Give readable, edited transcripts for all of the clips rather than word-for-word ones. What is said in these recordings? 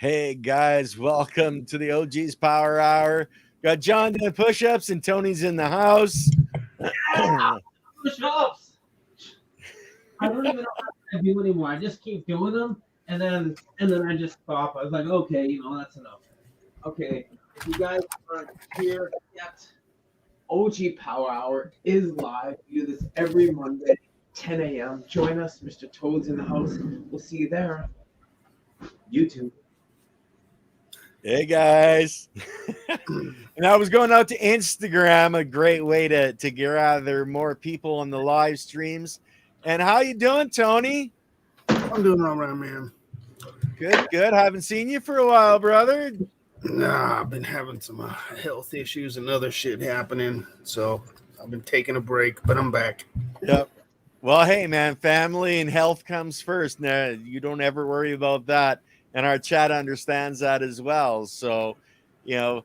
Hey guys, welcome to the OG's Power Hour. Got John doing push-ups and Tony's in the house. Yeah, push-ups. I don't even know how to do anymore. I just keep doing them, and then I just stop. I was like, okay, that's enough. Okay, if you guys aren't here yet, OG Power Hour is live. We do this every Monday, 10 a.m. Join us, Mr. Toad's in the house. We'll see you there. YouTube. Hey guys. And I was going out to Instagram, a great way to gather more people on the live streams. And how you doing, Tony? I'm doing all right, man. Good. Haven't seen you for a while, brother. Nah, I've been having some health issues and other shit happening, so I've been taking a break, but I'm back. Yep. Well, hey, man, family and health comes first. Now, you don't ever worry about that. And our chat understands that as well. So, I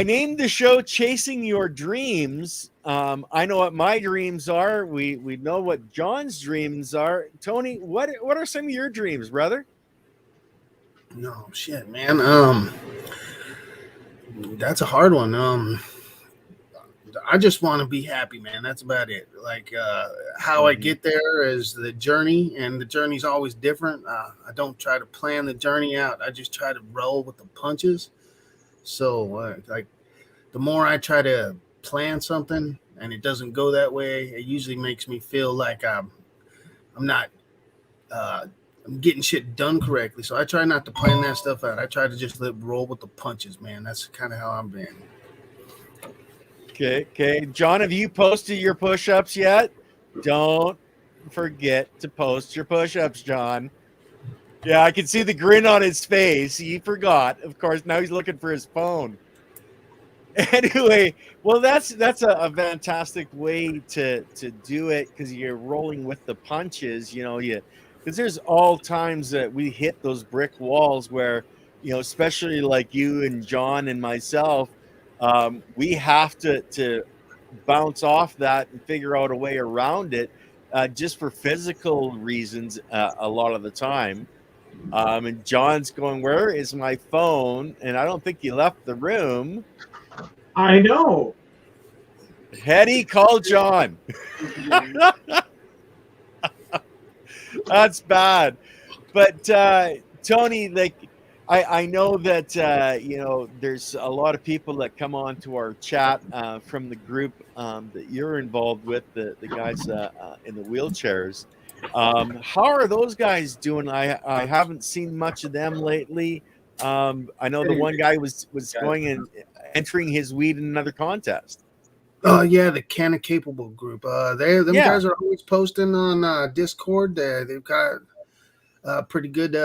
named the show Chasing Your Dreams. I know what my dreams are. We know what John's dreams are. Tony, what are some of your dreams, brother? No shit, man. That's a hard one. I just want to be happy, man. That's about it. Like how I get there is the journey, and the journey's always different. I don't try to plan the journey out. I just try to roll with the punches. So like the more I try to plan something and it doesn't go that way, it usually makes me feel like I'm not I'm getting shit done correctly. So I try not to plan that stuff out. I try to just roll with the punches, man. That's kind of how I'm been. Okay. John, have you posted your push-ups yet? Don't forget to post your push-ups, John. Yeah, I can see the grin on his face. He forgot. Of course, now he's looking for his phone. Anyway, well, that's a fantastic way to do it, because you're rolling with the punches, because there's all times that we hit those brick walls where, especially like you and John and myself, we have to bounce off that and figure out a way around it, just for physical reasons a lot of the time. And John's going, where is my phone? And I don't think he left the room. I know. Hetty, call John. That's bad. But Tony, like, I know that there's a lot of people that come on to our chat from the group that you're involved with, the guys in the wheelchairs. How are those guys doing? I haven't seen much of them lately. I know the one guy was going and entering his weed in another contest. Oh yeah, the Can of Capable group. Guys are always posting on Discord. They've got a pretty good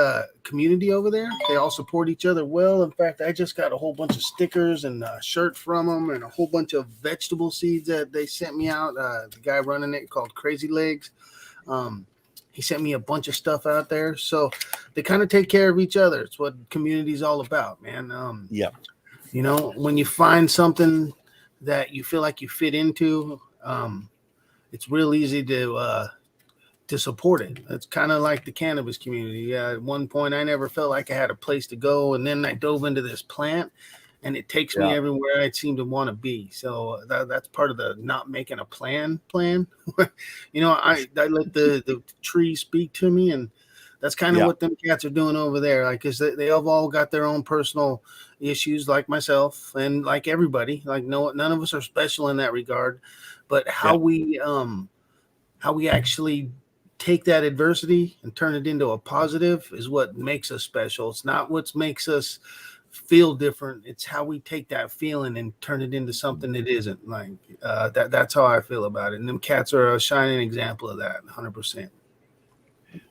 community over there. They all support each other well. In fact, I just got a whole bunch of stickers and a shirt from them, and a whole bunch of vegetable seeds that they sent me out. The guy running it, called Crazy Legs, he sent me a bunch of stuff out there. So they kind of take care of each other. It's what community is all about, man. When you find something that you feel like you fit into, it's real easy to support it. It's kind of like the cannabis community. At one point, I never felt like I had a place to go, and then I dove into this plant, and it takes me everywhere I seem to want to be. So that's part of the not making a plan. I let the trees speak to me, and that's kind of what them cats are doing over there. Like, cause they have all got their own personal issues, like myself and like everybody. Like, none of us are special in that regard, but how we actually take that adversity and turn it into a positive is what makes us special. It's not what makes us feel different. It's how we take that feeling and turn it into something that isn't. Like that's how I feel about it. And them cats are a shining example of that, 100%.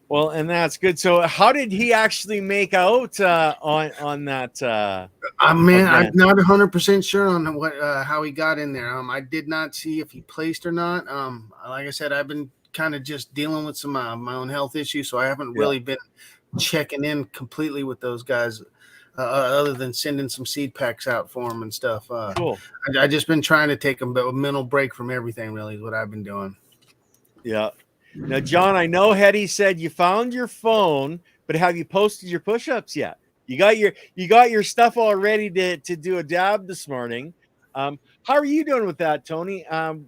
Well, and that's good. So how did he actually make out on that? I'm not 100% sure on what how he got in there. I did not see if he placed or not. Like I said, I've been kind of just dealing with some my own health issues, so I haven't really been checking in completely with those guys, other than sending some seed packs out for them and stuff. Cool. I just been trying to take a mental break from everything. Really, is what I've been doing. Yeah. Now, John, I know Hetty said you found your phone, but have you posted your push-ups yet? You got your stuff all ready to do a dab this morning. How are you doing with that, Tony?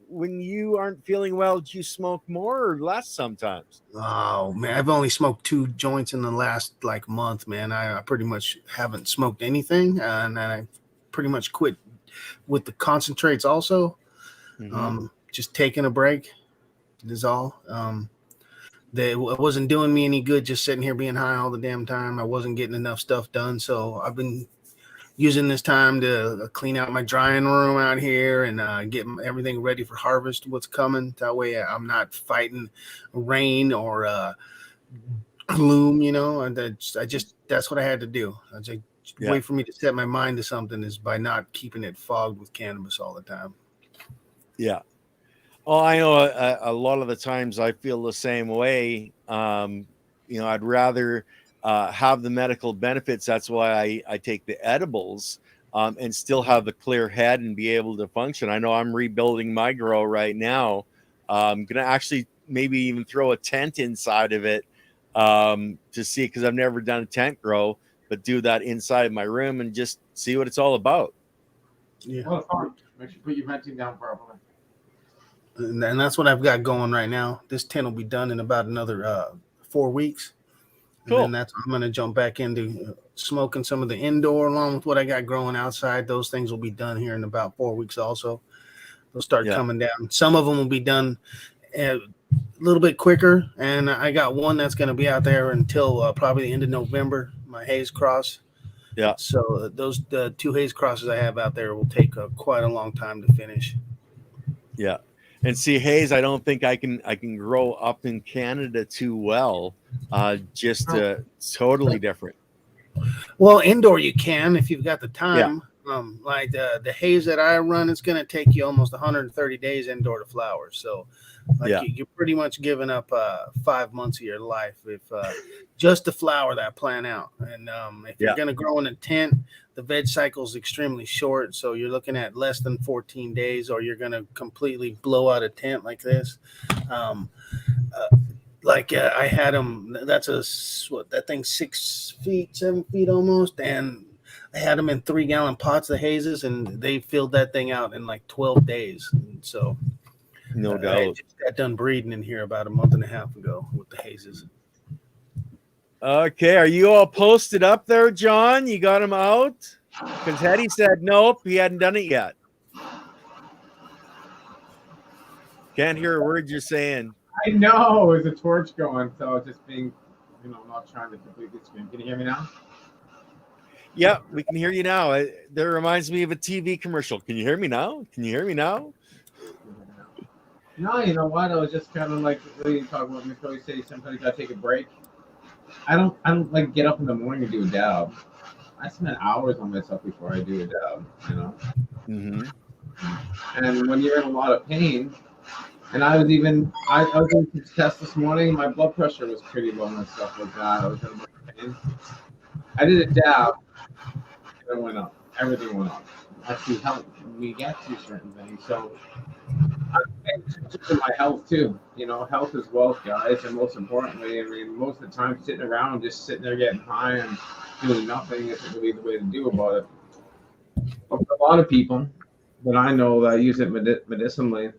When you aren't feeling well, do you smoke more or less sometimes? Oh man, I've only smoked 2 joints in the last like month, man. I pretty much haven't smoked anything, and I pretty much quit with the concentrates also. Just taking a break is all. It wasn't doing me any good just sitting here being high all the damn time. I wasn't getting enough stuff done, so I've been using this time to clean out my drying room out here and get everything ready for harvest, what's coming. That way I'm not fighting rain or gloom, and that's what I had to do. Way for me to set my mind to something is by not keeping it fogged with cannabis all the time. Yeah. Oh, I know a lot of the times I feel the same way. I'd rather have the medical benefits. That's why I take the edibles and still have the clear head and be able to function. I know I'm rebuilding my grow right now. I'm going to actually maybe even throw a tent inside of it to see, because I've never done a tent grow, but do that inside my room and just see what it's all about. Yeah. Well, fine. Make sure you put your venting down properly. And that's what I've got going right now. This tent will be done in about another 4 weeks. Cool. And then I'm going to jump back into smoking some of the indoor along with what I got growing outside. Those things will be done here in about 4 weeks also. They'll start coming down. Some of them will be done a little bit quicker. And I got one that's going to be out there until probably the end of November, my haze cross. Yeah. So the 2 haze crosses I have out there will take quite a long time to finish. Yeah. And see, haze, I don't think I can grow up in Canada too well. Totally different. Well, indoor you can if you've got the time. Like the haze that I run, it's going to take you almost 130 days indoor to flower. So you're pretty much giving up 5 months of your life if just to flower that plant out. And if you're going to grow in a tent, the veg cycle is extremely short. So you're looking at less than 14 days, or you're going to completely blow out a tent like this. I had them, that's that thing's 6 feet, 7 feet almost. And I had them in 3-gallon pots of hazes, and they filled that thing out in like 12 days. And so no doubt. I just got done breeding in here about a month and a half ago with the hazes. Okay, are you all posted up there, John? You got him out? Because Hetty said nope, he hadn't done it yet. Can't hear a word you're saying. I know, there's a torch going, so just being, not trying to completely scream. Can you hear me now? Yeah, we can hear you now. That reminds me of a TV commercial. Can you hear me now? Can you hear me now? No, you know what? I was just kind of like really talking about Miss say sometimes I take a break. I don't like get up in the morning and do a dab. I spend hours on myself before I do a dab, Mm-hmm. And when you're in a lot of pain, and I was doing some tests this morning, my blood pressure was pretty low and stuff like that. I was in a lot of pain. I did a dab, and it went up. Everything went up. Actually, help me get to certain things. So I'm paying attention to my health too. Health is wealth, guys. And most importantly, most of the time sitting around, just sitting there getting high and doing nothing isn't really the way to do about it. But for a lot of people that I know that use it medicinally,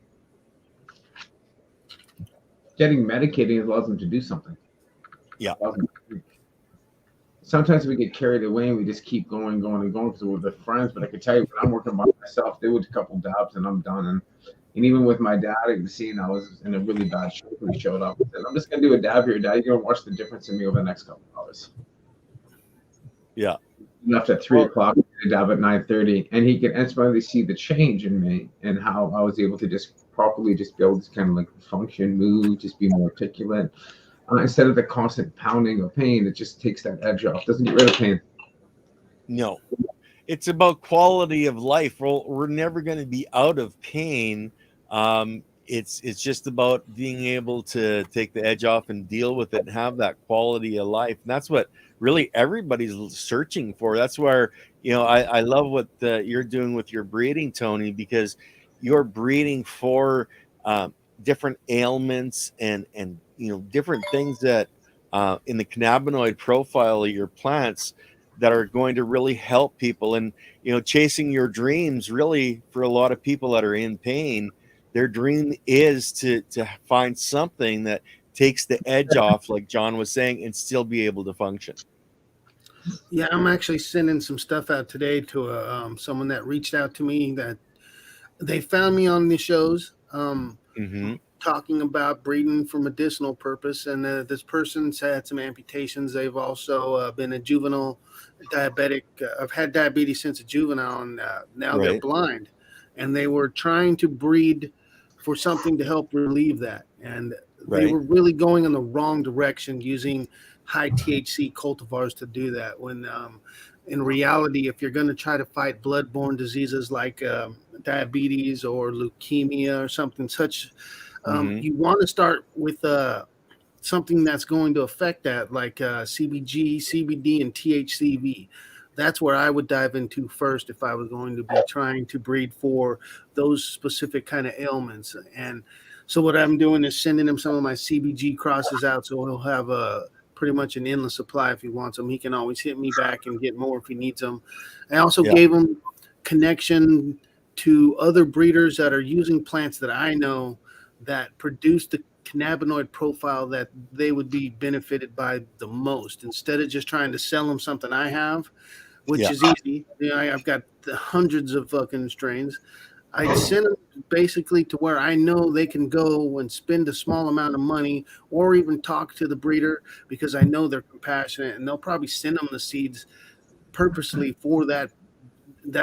getting medicated allows them to do something. Yeah. Sometimes we get carried away and we just keep going because we're with friends. But I can tell you, when I'm working by myself, there was a couple dabs and I'm done. And even with my dad, I could see, I was in a really bad shape when he showed up. I said, I'm just going to do a dab here, Dad. You're going to watch the difference in me over the next couple of hours. Yeah. Left at 3 o'clock, a dab at 9:30, and he could instantly see the change in me and how I was able to just properly just be able to kind of like function, move, just be more articulate. Instead of the constant pounding of pain, it just takes that edge off. Doesn't get rid of pain. No. It's about quality of life. We're never going to be out of pain. It's just about being able to take the edge off and deal with it and have that quality of life. And that's what really everybody's searching for. That's where, I love what you're doing with your breeding, Tony, because you're breeding for different ailments and different things that in the cannabinoid profile of your plants that are going to really help people. And chasing your dreams, really, for a lot of people that are in pain, their dream is to find something that takes the edge off, like John was saying, and still be able to function. Yeah, I'm actually sending some stuff out today to someone that reached out to me, that they found me on the shows talking about breeding for medicinal purpose. And this person's had some amputations. They've also been a juvenile diabetic. I've had diabetes since a juvenile, and now they're blind. And they were trying to breed for something to help relieve that. And they were really going in the wrong direction, using high THC cultivars to do that, when in reality, if you're going to try to fight bloodborne diseases like diabetes or leukemia or something such, you want to start with something that's going to affect that, like CBG, CBD, and THCV. That's where I would dive into first if I was going to be trying to breed for those specific kind of ailments. And so what I'm doing is sending him some of my CBG crosses out, so he'll have pretty much an endless supply if he wants them. He can always hit me back and get more if he needs them. I also gave him connection to other breeders that are using plants that I know that produce the cannabinoid profile that they would be benefited by the most, instead of just trying to sell them something I have, which is easy. I've got hundreds of fucking strains. I send them basically to where I know they can go and spend a small amount of money, or even talk to the breeder, because I know they're compassionate, and they'll probably send them the seeds purposely for that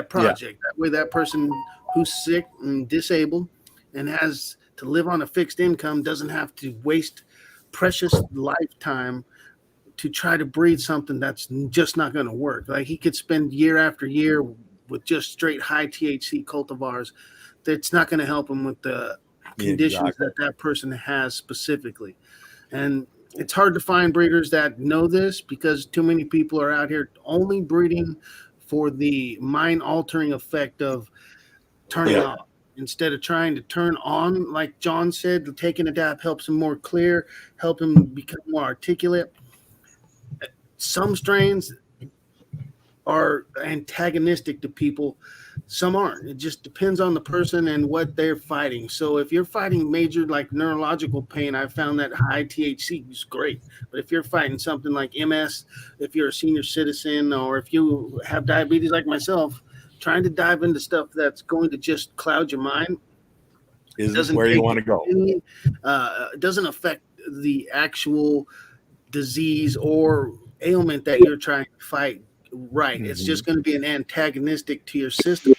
project. That way, that person who's sick and disabled and has to live on a fixed income doesn't have to waste precious lifetime to try to breed something that's just not going to work. Like, he could spend year after year with just straight high THC cultivars. That's not going to help him with the conditions that person has specifically. And it's hard to find breeders that know this, because too many people are out here only breeding for the mind-altering effect of turning off, instead of trying to turn on. Like John said, taking a dab helps him more clear, help him become more articulate. Some strains are antagonistic to people, some aren't. It just depends on the person and what they're fighting. So if you're fighting major like neurological pain, I found that high THC is great. But if you're fighting something like MS, if you're a senior citizen, or if you have diabetes like myself, trying to dive into stuff that's going to just cloud your mind isn't where you want to go. It doesn't affect the actual disease or ailment that you're trying to fight. It's just going to be an antagonistic to your system.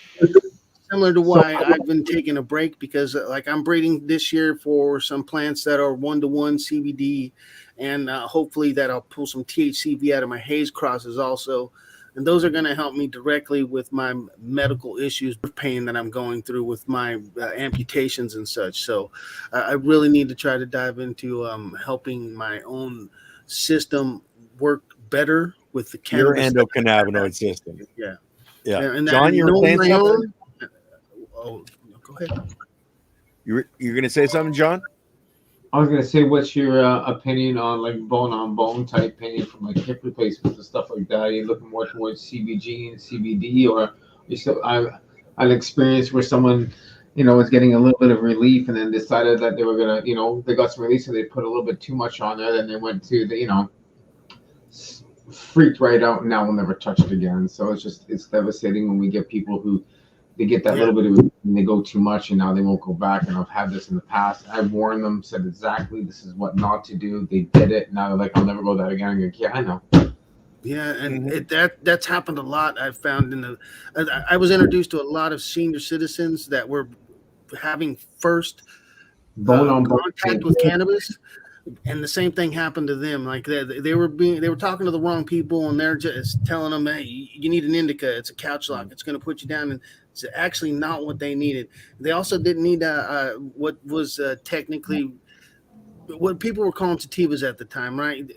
Similar to why I've been taking a break, because like I'm breeding this year for some plants that are 1-to-1 CBD, and hopefully that I'll pull some THCV out of my haze crosses also. And those are going to help me directly with my medical issues, pain that I'm going through with my amputations and such. So I really need to try to dive into helping my own system work better with the your cannabis endocannabinoid system. Yeah. And John, you were saying something? Oh, go ahead. You're going to say something, John? I was going to say, what's your opinion on like bone-on-bone type pain from like hip replacements and stuff like that? Are you looking more towards CBG and CBD, or you still? I've experienced where someone, was getting a little bit of relief, and then decided that they were gonna, they got some relief, so they put a little bit too much on there. Then they went to the, freaked right out, and now we'll never touch it again. So it's devastating when we get people who they get that little bit of, and they go too much, and now they won't go back. And I've had this in the past. I've warned them, said exactly this is what not to do. They did it. Now they're like, I'll never go that again. I'm like, yeah, I know. Yeah, and that's happened a lot. I've found I was introduced to a lot of senior citizens that were having first contact with cannabis, and the same thing happened to them. Like they were talking to the wrong people, and they're just telling them, hey, you need an indica. It's a couch lock. It's going to put you down. And it's actually not what they needed. They also didn't need what was technically what people were calling sativas at the time, right?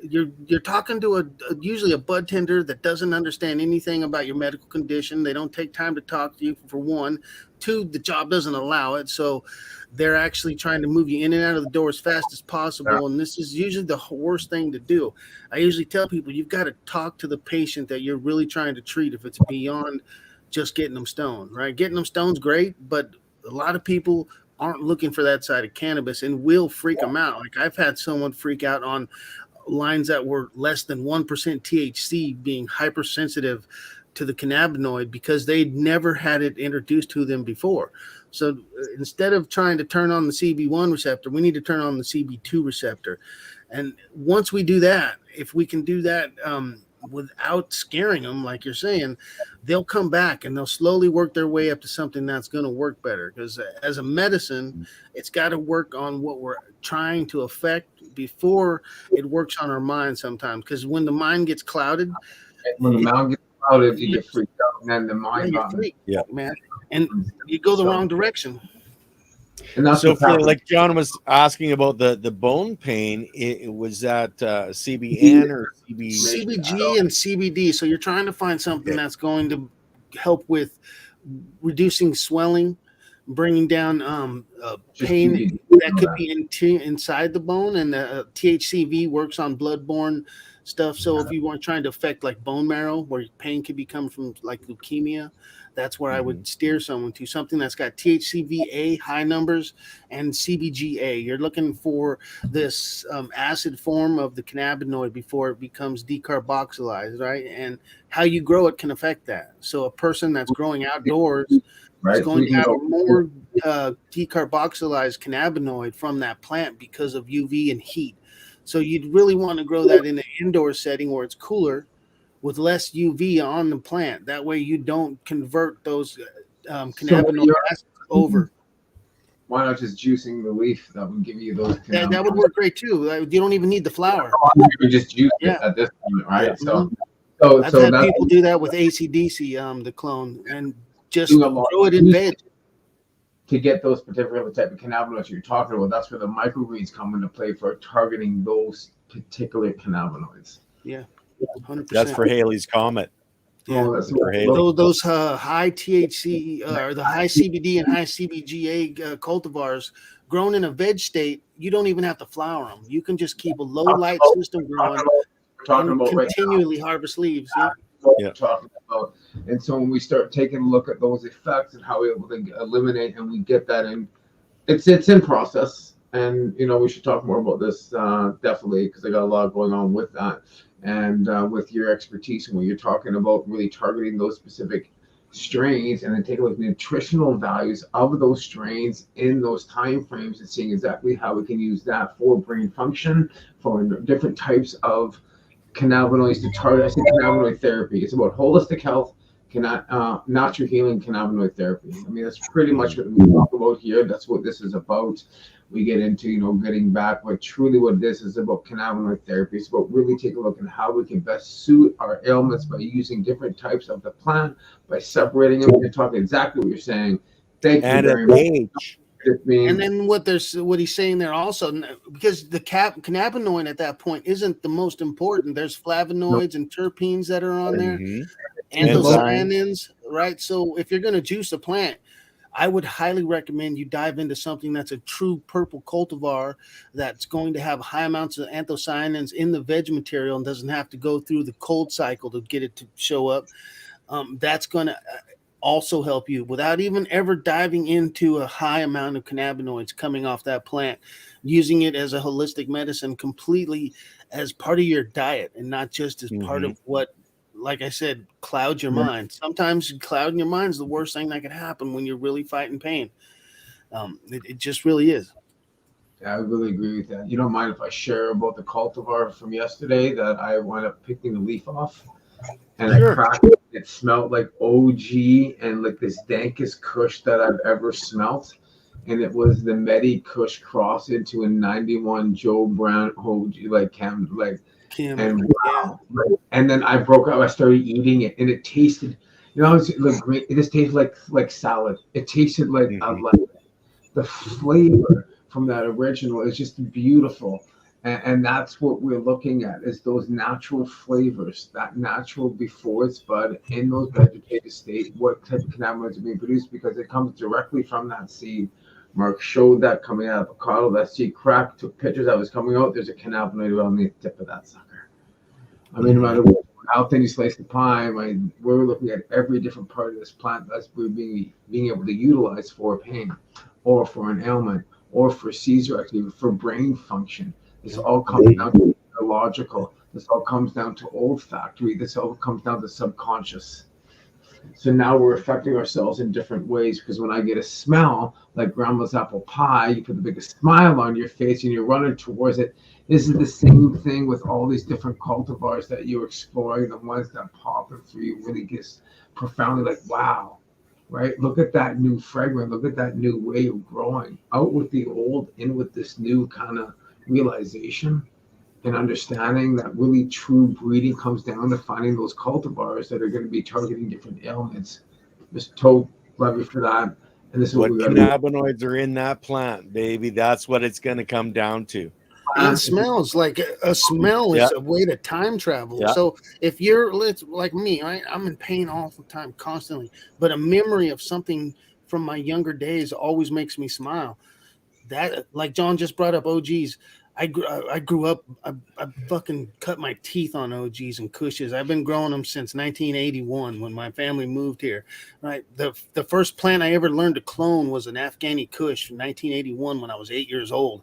You're talking to usually a bud tender that doesn't understand anything about your medical condition. They don't take time to talk to you, for one. two, the job doesn't allow it. So they're actually trying to move you in and out of the door as fast as possible. And this is usually the worst thing to do. I usually tell people you've got to talk to the patient that you're really trying to treat if it's beyond just getting them stoned, right? Getting them stoned's great, but a lot of people aren't looking for that side of cannabis and will freak them out. Like I've had someone freak out on lines that were less than 1% THC being hypersensitive to the cannabinoid because they'd never had it introduced to them before. So instead of trying to turn on the CB1 receptor, we need to turn on the CB2 receptor. And once we do that, if we can do that without scaring them, like you're saying, they'll come back and they'll slowly work their way up to something that's going to work better. Because as a medicine, it's got to work on what we're trying to affect before it works on our mind sometimes. Because when the mind gets clouded, when the mind gets clouded, you get freaked out, and then the mind, man, and you go the wrong direction. And that's so for, like John was asking about the bone pain, it was that CBN or CBG and CBD. So you're trying to find something that's going to help with reducing swelling, bringing down pain that could be inside the bone, and THCV works on bloodborne stuff. So if you weren't trying to affect like bone marrow, where pain could be coming from like leukemia, that's where I would steer someone to something that's got THCV-A high numbers and CBG-A. You're looking for this acid form of the cannabinoid before it becomes decarboxylized, right? And how you grow it can affect that. So a person that's growing outdoors is going to have more decarboxylized cannabinoid from that plant because of UV and heat. So you'd really want to grow that in an indoor setting where it's cooler, with less UV on the plant. That way you don't convert those cannabinoid acids over. Why not just juicing the leaf? That would give you those. That would work great too. You don't even need the flower. You can just juice it at this point, right? Yeah. So I've had people do that with ACDC, the clone, and just grow it in veg. To get those particular type of cannabinoids you're talking about, that's where the microgreens come into play for targeting those particular cannabinoids. Yeah. 100%. That's for Haley's Comet. Yeah, those high THC or the high CBD and high CBGA cultivars grown in a veg state, you don't even have to flower them. You can just keep a low light system growing and continually harvest leaves. Talking about, and so when we start taking a look at those effects and how we're able to eliminate, and we get that in, it's in process. And we should talk more about this definitely, because I got a lot going on with that. And with your expertise and what you're talking about, really targeting those specific strains, and then take a look at the nutritional values of those strains in those time frames, and seeing exactly how we can use that for brain function, for different types of cannabinoids to target. I say cannabinoid therapy. It's about holistic health, natural healing cannabinoid therapy. I mean, that's pretty much what we talk about here. That's what this is about. We get into, getting back, but truly what this is about cannabinoid therapy. It's about really taking a look at how we can best suit our ailments by using different types of the plant, by separating them. You're talking exactly what you're saying. Thank you very much. And then what he's saying there also, because the cannabinoid at that point isn't the most important. There's flavonoids and terpenes that are on there, anthocyanins, right? So if you're going to juice a plant, I would highly recommend you dive into something that's a true purple cultivar that's going to have high amounts of anthocyanins in the veg material and doesn't have to go through the cold cycle to get it to show up. That's going to also help you without even ever diving into a high amount of cannabinoids coming off that plant, using it as a holistic medicine completely as part of your diet and not just as part of what, like I said, clouds your mind. Sometimes clouding your mind is the worst thing that could happen when you're really fighting pain. It just really is. Yeah, I really agree with that. You don't mind if I share about the cultivar from yesterday that I wound up picking the leaf off? And I cracked it. It smelled like OG and like this dankest Kush that I've ever smelt. And it was the Medi Kush cross into a 91 Joe Brown OG, and wow. And then I broke out. I started eating it, and it tasted, it's like great. It just tasted like salad. It tasted like the flavor from that original is just beautiful. And that's what we're looking at is those natural flavors, that natural before it's bud in those vegetative state, what type of cannabinoids are being produced because it comes directly from that seed. Mark showed that coming out of avocado, that seed cracked, took pictures that was coming out. There's a cannabinoid on the tip of that sucker. I mean, no matter how thin you slice the pie, we're looking at every different part of this plant that's we're being able to utilize for pain or for an ailment or for seizure activity, for brain function. This all comes down to neurological. This all comes down to olfactory. This all comes down to subconscious. So now we're affecting ourselves in different ways because when I get a smell like grandma's apple pie, you put the biggest smile on your face and you're running towards it. This is the same thing with all these different cultivars that you're exploring, the ones that pop it for you really gets profoundly like, wow, right? Look at that new fragrance. Look at that new way of growing. Out with the old, in with this new kind of realization and understanding that really true breeding comes down to finding those cultivars that are going to be targeting different ailments. Just love you for that. And this is what what we got cannabinoids are in that plant, baby. That's what it's going to come down to. And smells like a smell is a way to time travel. Yeah. So if you're like me, I'm in pain all the time, constantly, but a memory of something from my younger days always makes me smile. That, like John just brought up OGs. I grew up, I fucking cut my teeth on OGs and Kushes. I've been growing them since 1981 when my family moved here. Right, the first plant I ever learned to clone was an Afghani Kush from 1981 when I was 8 years old.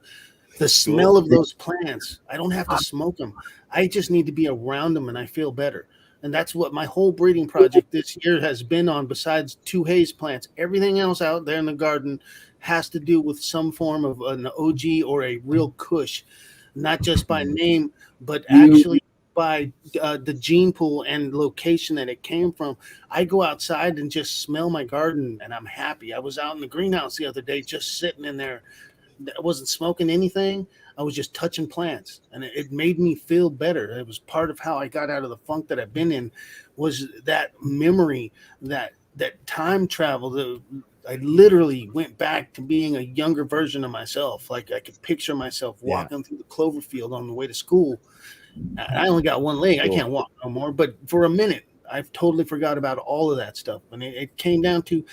The smell of those plants, I don't have to smoke them. I just need to be around them and I feel better. And that's what my whole breeding project this year has been on, besides 2 haze plants. Everything else out there in the garden has to do with some form of an OG or a real Kush, not just by name, but actually by the gene pool and location that it came from. I go outside and just smell my garden and I'm happy. I was out in the greenhouse the other day, just sitting in there. I wasn't smoking anything. I was just touching plants, and it made me feel better. It was part of how I got out of the funk that I've been in, was that memory, that time travel. I literally went back to being a younger version of myself. Like I could picture myself walking through the clover field on the way to school. I only got one leg. I can't walk no more. But for a minute, I've totally forgot about all of that stuff. And it came down to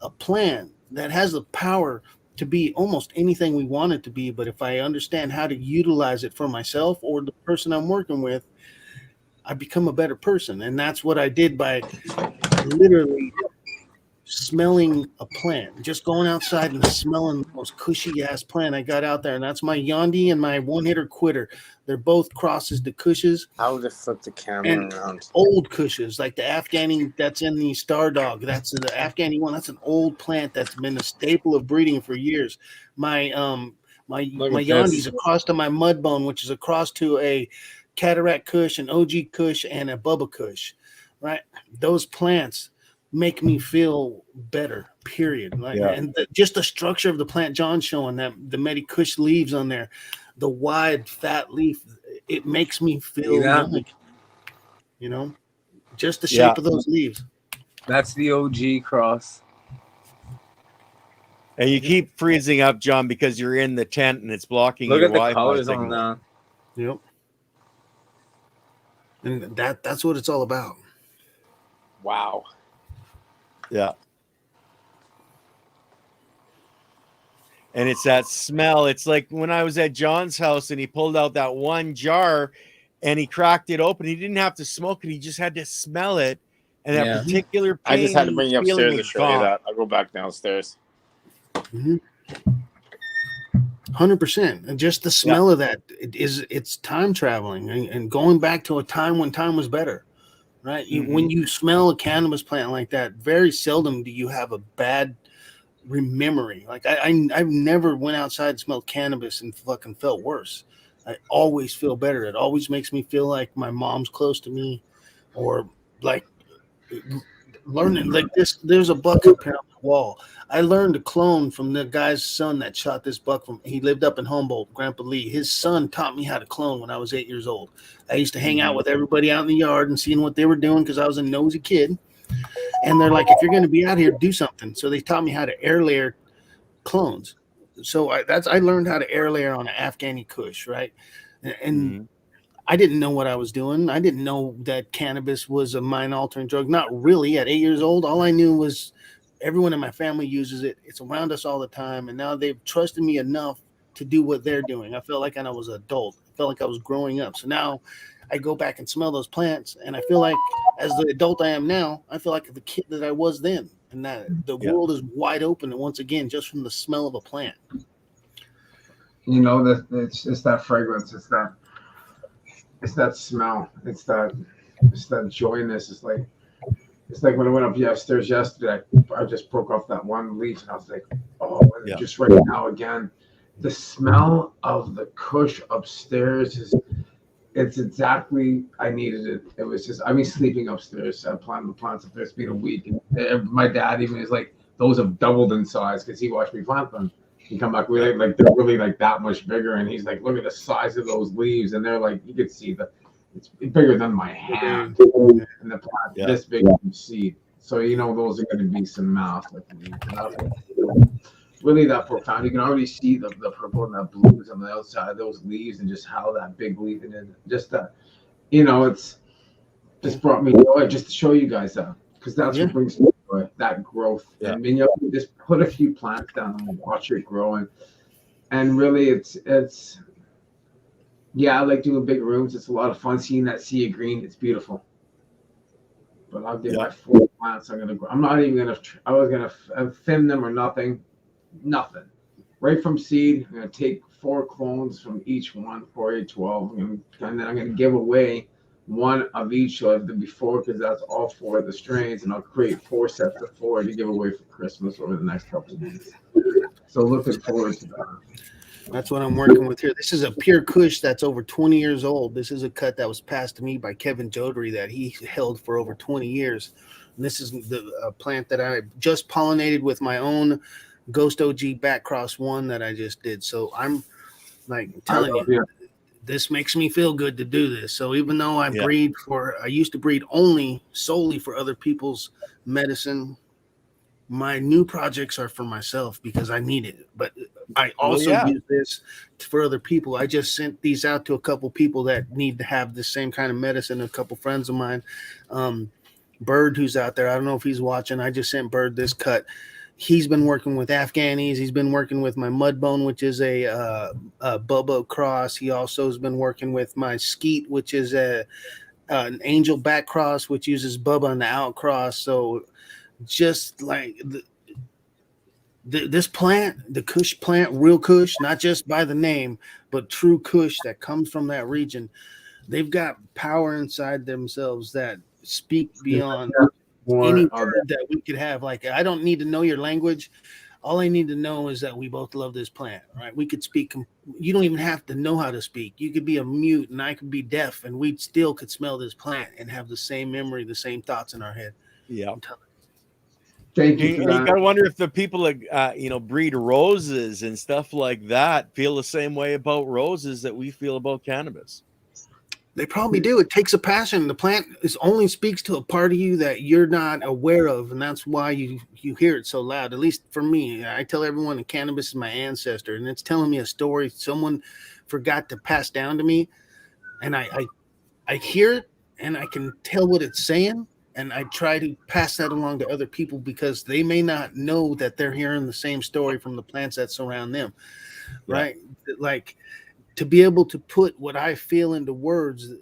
a plan that has the power to be almost anything we want it to be. But if I understand how to utilize it for myself or the person I'm working with, I become a better person. And that's what I did by literally smelling a plant, just going outside and smelling the most cushy ass plant I got out there. And that's my Yandi and my one hitter quitter. They're both crosses to Kushes. I'll just flip the camera around. Old Kushes, like the Afghani that's in the Star Dog. That's the Afghani one. That's an old plant that's been a staple of breeding for years. My Yandi's across to my Mudbone, which is across to a Cataract Kush, an OG Kush, and a Bubba Kush. Right? Those plants make me feel better, period. Like, and just the structure of the plant John's showing, that the Medi Kush leaves on there, the wide fat leaf, it makes me feel good, you know, just the shape of those leaves. That's the OG cross. And you keep freezing up, John, because you're in the tent and it's blocking your Wi-Fi. Look at the colors on that. Yep. And that's what it's all about. Wow. Yeah. And it's that smell. It's like when I was at John's house and he pulled out that one jar and he cracked it open. He didn't have to smoke it. He just had to smell it. And that particular pain, I just had to bring you upstairs to show you that. I'll go back downstairs. 100%. And just the smell of that, it's time traveling and going back to a time when time was better. Right? When you smell a cannabis plant like that, very seldom do you have a bad memory. Like I've never went outside and smelled cannabis and fucking felt worse. I always feel better. It always makes me feel like my mom's close to me, or like learning like this. There's a buck up here on the wall. I learned to clone from the guy's son that shot this buck from. He lived up in Humboldt, Grandpa Lee. His son taught me how to clone when I was 8 years old. I used to hang out with everybody out in the yard and seeing what they were doing because I was a nosy kid. And they're like, if you're going to be out here, do something. So they taught me how to air layer clones. So I learned how to air layer on an Afghani Kush, right? And Mhm. I didn't know what I was doing. I didn't know that cannabis was a mind altering drug. Not really. At 8 years old, all I knew was everyone in my family uses it. It's around us all the time, and now they've trusted me enough to do what they're doing. I felt like I was an adult. I felt like I was growing up. So now I go back and smell those plants, and I feel like, as the adult I am now, I feel like the kid that I was then, and that the Yeah. world is wide open. And once again, just from the smell of a plant. You know that it's that fragrance. It's that smell. It's that joyness. It's like when I went up upstairs yesterday. I just broke off that one leaf, and I was like, oh, Yeah. just right now again. The smell of the Kush upstairs it's exactly, I needed it. It was just, I mean, sleeping upstairs. I planted the plants upstairs. It's been a week. And my dad even is like, those have doubled in size because he watched me plant them. He come back really like they're really like that much bigger, and he's like, look at the size of those leaves, and they're like, you could see it's bigger than my hand, and the plant this big from seed. So you know those are going to be some massive leaves. Really that profound. You can already see the purple and the blues on the outside of those leaves, and just how that big leaf and just that, it's just brought me joy just to show you guys that, because that's what brings me joy, that growth. And just put a few plants down and watch it grow, and really it's I like doing big rooms. It's a lot of fun seeing that sea of green. It's beautiful. But I'll get my 4 plants. I'm not even gonna. I was gonna thin them or nothing. Right from seed. I'm gonna take 4 clones from each one, 4, 8, 12, and then I'm gonna give away one of each of the before, because that's all 4 of the strains, and I'll create 4 sets of 4 to give away for Christmas over the next couple of months. So looking forward to that. That's what I'm working with here. This is a pure Kush that's over 20 years old. This is a cut that was passed to me by Kevin Jodery that he held for over 20 years. And this is the plant that I just pollinated with my own Ghost OG Backcross 1 that I just did. So I'm like telling you, this makes me feel good to do this. So even though I used to breed solely for other people's medicine, my new projects are for myself because I need it. But I also use this for other people. I just sent these out to a couple people that need to have the same kind of medicine. A couple friends of mine, Bird, who's out there. I don't know if he's watching. I just sent Bird this cut. He's been working with Afghanis. He's been working with my Mudbone, which is a Bubba cross. He also has been working with my Skeet, which is an Angel back cross, which uses Bubba on the out cross. So just like this plant, the Kush plant, real Kush, not just by the name, but true Kush that comes from that region. They've got power inside themselves that speak beyond any word that we could have. Like, I don't need to know your language. All I need to know is that we both love this plant, right? We could speak. You don't even have to know how to speak. You could be a mute and I could be deaf, and we still could smell this plant and have the same memory, the same thoughts in our head. Yeah. Thank you for that. You gotta wonder if the people that breed roses and stuff like that feel the same way about roses that we feel about cannabis. They probably do. It takes a passion. The plant only speaks to a part of you that you're not aware of, and that's why you hear it so loud. At least for me, I tell everyone that cannabis is my ancestor, and it's telling me a story someone forgot to pass down to me, and I hear it, and I can tell what it's saying, and I try to pass that along to other people because they may not know that they're hearing the same story from the plants that surround them, right? Like, to be able to put what I feel into words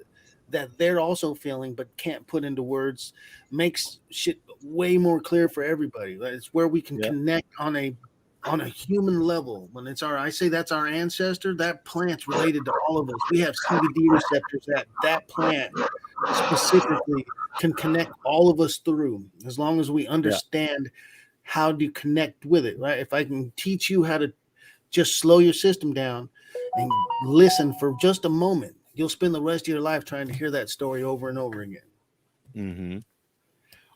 that they're also feeling but can't put into words makes shit way more clear for everybody. It's where we can connect on a human level. When I say that's our ancestor, that plant's related to all of us. We have CBD receptors that plant specifically can connect all of us through, as long as we understand how to connect with it, right? If I can teach you how to just slow your system down and listen for just a moment, you'll spend the rest of your life trying to hear that story over and over again. Mm-hmm.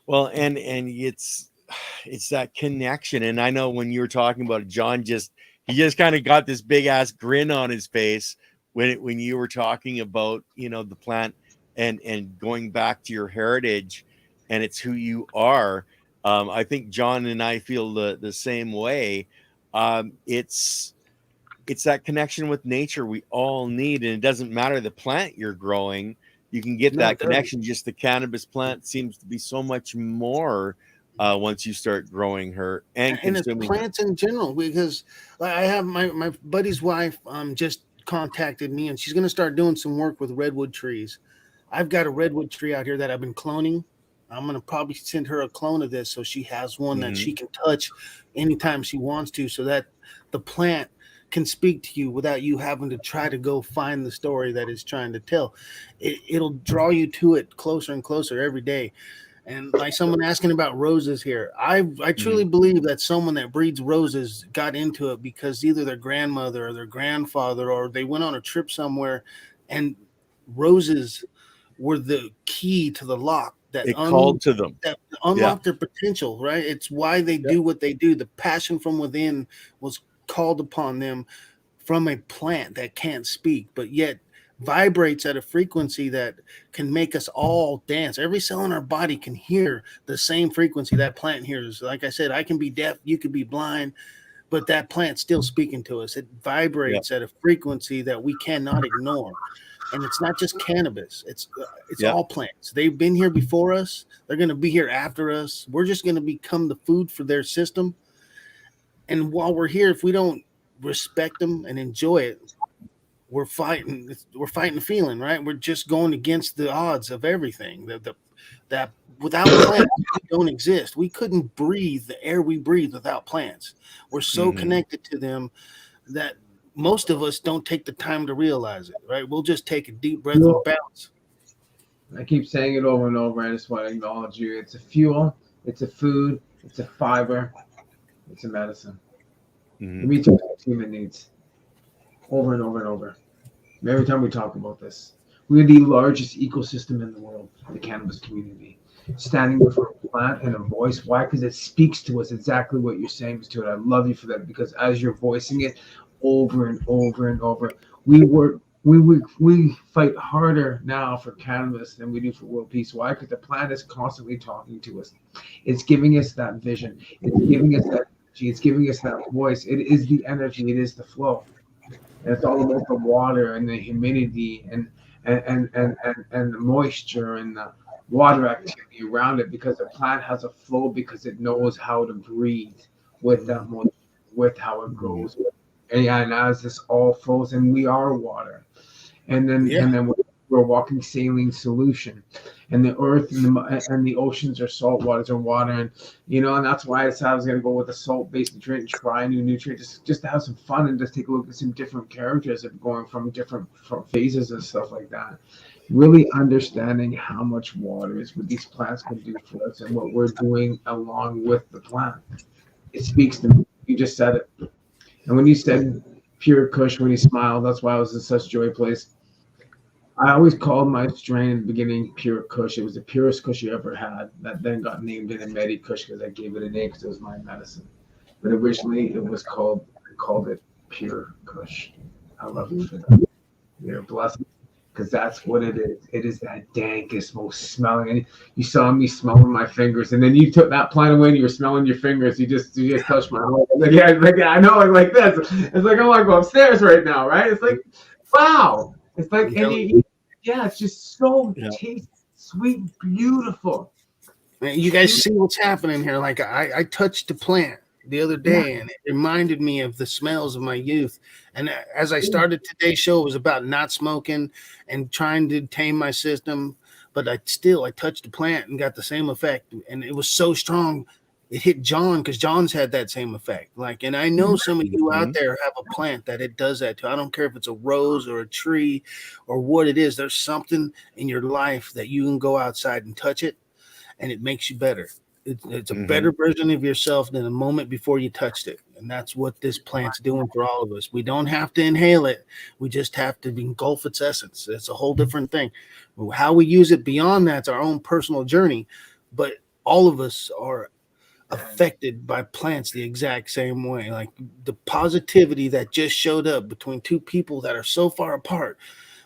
Well, and it's that connection. And I know when you were talking about it, John he just kind of got this big ass grin on his face when you were talking about, the plant and going back to your heritage, and it's who you are. I think John and I feel the same way. It's that connection with nature we all need, and it doesn't matter the plant you're growing. You can get that connection. Just the cannabis plant seems to be so much more once you start growing her and consuming it's plants in general, because I have my buddy's wife just contacted me, and she's going to start doing some work with redwood trees. I've got a redwood tree out here that I've been cloning. I'm going to probably send her a clone of this so she has one that she can touch anytime she wants to, so that the plant can speak to you without you having to try to go find the story that it's trying to tell. It'll draw you to it closer and closer every day. And like someone asking about roses here, I truly believe that someone that breeds roses got into it because either their grandmother or their grandfather, or they went on a trip somewhere, and roses were the key to the lock that called to them, that unlocked their potential, right? It's why they do what they do. The passion from within was called upon them from a plant that can't speak, but yet vibrates at a frequency that can make us all dance. Every cell in our body can hear the same frequency that plant hears. Like I said, I can be deaf, you could be blind, but that plant's still speaking to us. It vibrates at a frequency that we cannot ignore. And it's not just cannabis. It's all plants. They've been here before us. They're going to be here after us. We're just going to become the food for their system. And while we're here, if we don't respect them and enjoy it, we're fighting the feeling, right? We're just going against the odds of everything. That without plants, we don't exist. We couldn't breathe the air we breathe without plants. We're so connected to them that most of us don't take the time to realize it, right? We'll just take a deep breath and bounce. I keep saying it over and over. I just want to acknowledge you. It's a fuel. It's a food. It's a fiber. It's a medicine. It meets what human needs. Over and over and over. Every time we talk about this, we're the largest ecosystem in the world, the cannabis community. Standing before a plant and a voice. Why? Because it speaks to us exactly what you're saying to it. I love you for that, because as you're voicing it over and over and over, we fight harder now for cannabis than we do for world peace. Why? Because the plant is constantly talking to us. It's giving us that vision. It's giving us that energy. It's giving us that voice. It is the energy. It is the flow. And it's all about the water and the humidity and the moisture and the water activity around it, because the plant has a flow, because it knows how to breathe with that moisture, with how it grows. And as this all flows, and we are water, and then we're a walking saline solution, and the earth and the oceans are salt waters or water, and and that's why I was going to go with a salt-based nutrient and try a new nutrient, just to have some fun and just take a look at some different characters of going from different phases and stuff like that. Really understanding how much water is what these plants can do for us and what we're doing along with the plant. It speaks to me. You just said it. And when you said pure Kush, when you smiled, that's why I was in such joy place. I always called my strain in the beginning pure Kush. It was the purest Kush you ever had. That then got named in a Medi Kush because I gave it a name because it was my medicine. But originally it was called it pure Kush. I love you for that. You're blessed, because that's what it is. It is that dankest, most smelling. And you saw me smelling my fingers, and then you took that plant away and you were smelling your fingers. You just touched my heart. I know, like this. It's like I want to go upstairs right now, right? It's like, wow. It's like, it's just so tasty, sweet, beautiful. Man, you guys see what's happening here. Like I touched the plant the other day, and it reminded me of the smells of my youth. And as I started today's show, it was about not smoking and trying to tame my system. But I touched the plant and got the same effect. And it was so strong. It hit John, because John's had that same effect. And I know some of you out there have a plant that it does that to. I don't care if it's a rose or a tree or what it is. There's something in your life that you can go outside and touch it, and it makes you better. It's a better version of yourself than a moment before you touched it. And that's what this plant's doing for all of us. We don't have to inhale it. We just have to engulf its essence. It's a whole different thing. How we use it beyond that's our own personal journey. But all of us are affected by plants the exact same way. Like the positivity that just showed up between two people that are so far apart,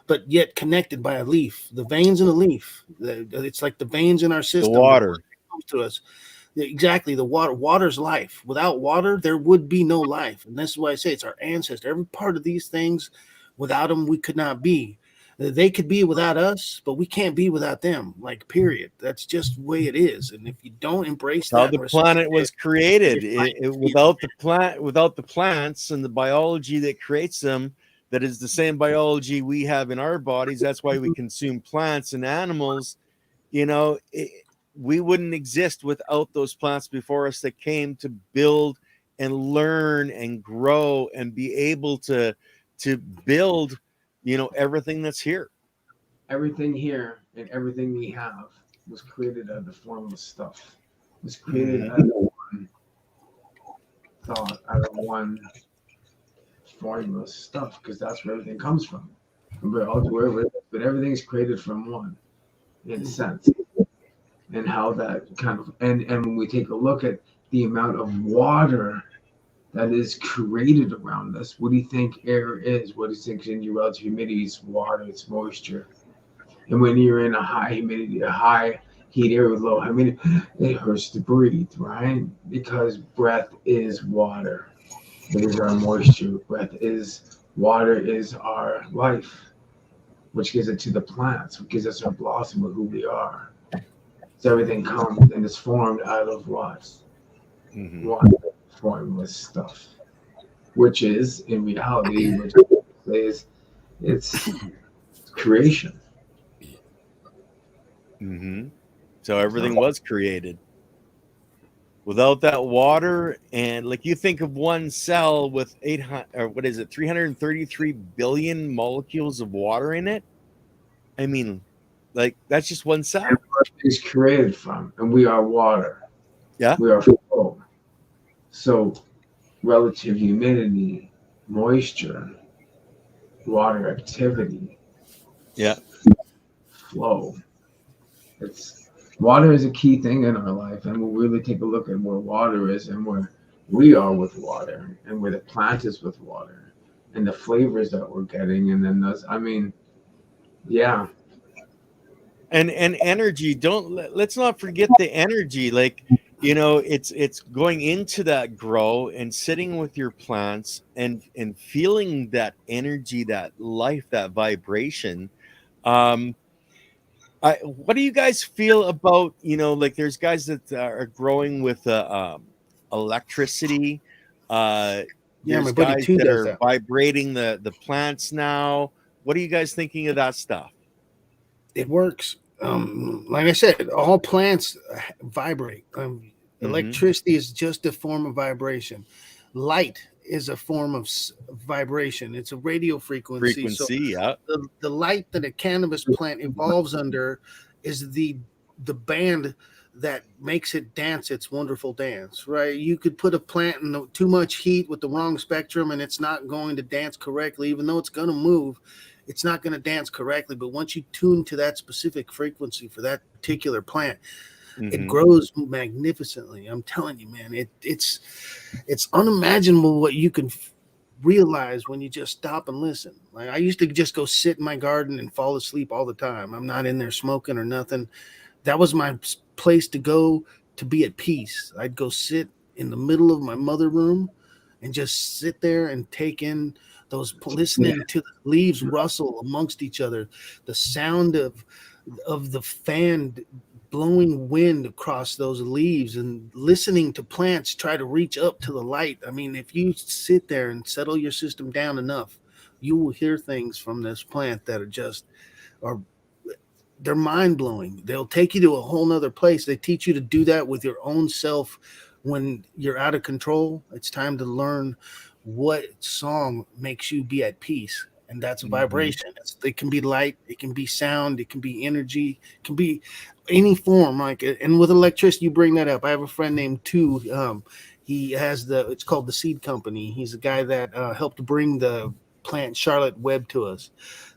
but yet connected by a leaf. The veins in a leaf. It's like the veins in our system. The water To us. Exactly. The water's life. Without water, there would be no life. And that's why I say it's our ancestor. Every part of these things, without them, we could not be. They could be without us, but we can't be without them. Like, period. That's just the way it is. And if you don't embrace How that, the planet was created. Without the plants and the biology that creates them, that is the same biology we have in our bodies. That's why we consume plants and animals. We wouldn't exist without those plants before us that came to build and learn and grow and be able to build, everything that's here. Everything here and everything we have was created out of the formless stuff. It was created out of one thought, out of one formless stuff, because that's where everything comes from. But everything's created from one, in a sense. And how that kind of and when we take a look at the amount of water that is created around us, what do you think air is? What do you think in your relative humidity is? Water, it's moisture. And when you're in a high humidity, a high heat area with low humidity, it hurts to breathe, right? Because breath is water. It is our moisture. Water is our life, which gives it to the plants, which gives us our blossom of who we are. So everything comes and is formed out of what? Water, formless stuff, which is in reality, which is it's creation. So everything was created. Without that water, and like you think of one cell with 333 billion molecules of water in it. I mean, like that's just one cell. And what is created from, and we are water. Yeah, we are flow. So, relative humidity, moisture, water activity. Yeah, flow. Water is a key thing in our life, and we'll really take a look at where water is and where we are with water, and where the plant is with water, and the flavors that we're getting, and then those. I mean, yeah. And energy. Let's not forget the energy. Like, it's going into that grow and sitting with your plants and feeling that energy, that life, that vibration. What do you guys feel about, like there's guys that are growing with electricity. There's my buddy guys too that does are that. vibrating the plants now. What are you guys thinking of that stuff? It works. Like I said, all plants vibrate. Electricity is just a form of vibration. Light is a form of vibration. It's a radio frequency. So Yeah. The light that a cannabis plant evolves under is the band that makes it dance its wonderful dance, right? You could put a plant in too much heat with the wrong spectrum and it's not going to dance correctly, even though it's going to move. It's not going to dance correctly. But once you tune to that specific frequency for that particular plant, it grows magnificently. I'm telling you, man, it's unimaginable what you can realize when you just stop and listen. Like I used to just go sit in my garden and fall asleep all the time. I'm not in there smoking or nothing. That was my place to go to be at peace. I'd go sit in the middle of my mother room and just sit there and take in those, listening to the leaves rustle amongst each other, the sound of the fan blowing wind across those leaves, and listening to plants try to reach up to the light. I mean, if you sit there and settle your system down enough, you will hear things from this plant that they're mind-blowing. They'll take you to a whole nother place. They teach you to do that with your own self when you're out of control. It's time to learn what song makes you be at peace. And that's a vibration. It can be light, it can be sound, it can be energy, it can be any form. Like, and with electricity, you bring that up. I have a friend named Tu. He has it's called the Seed Company. He's a guy that helped bring the plant Charlotte Web to us,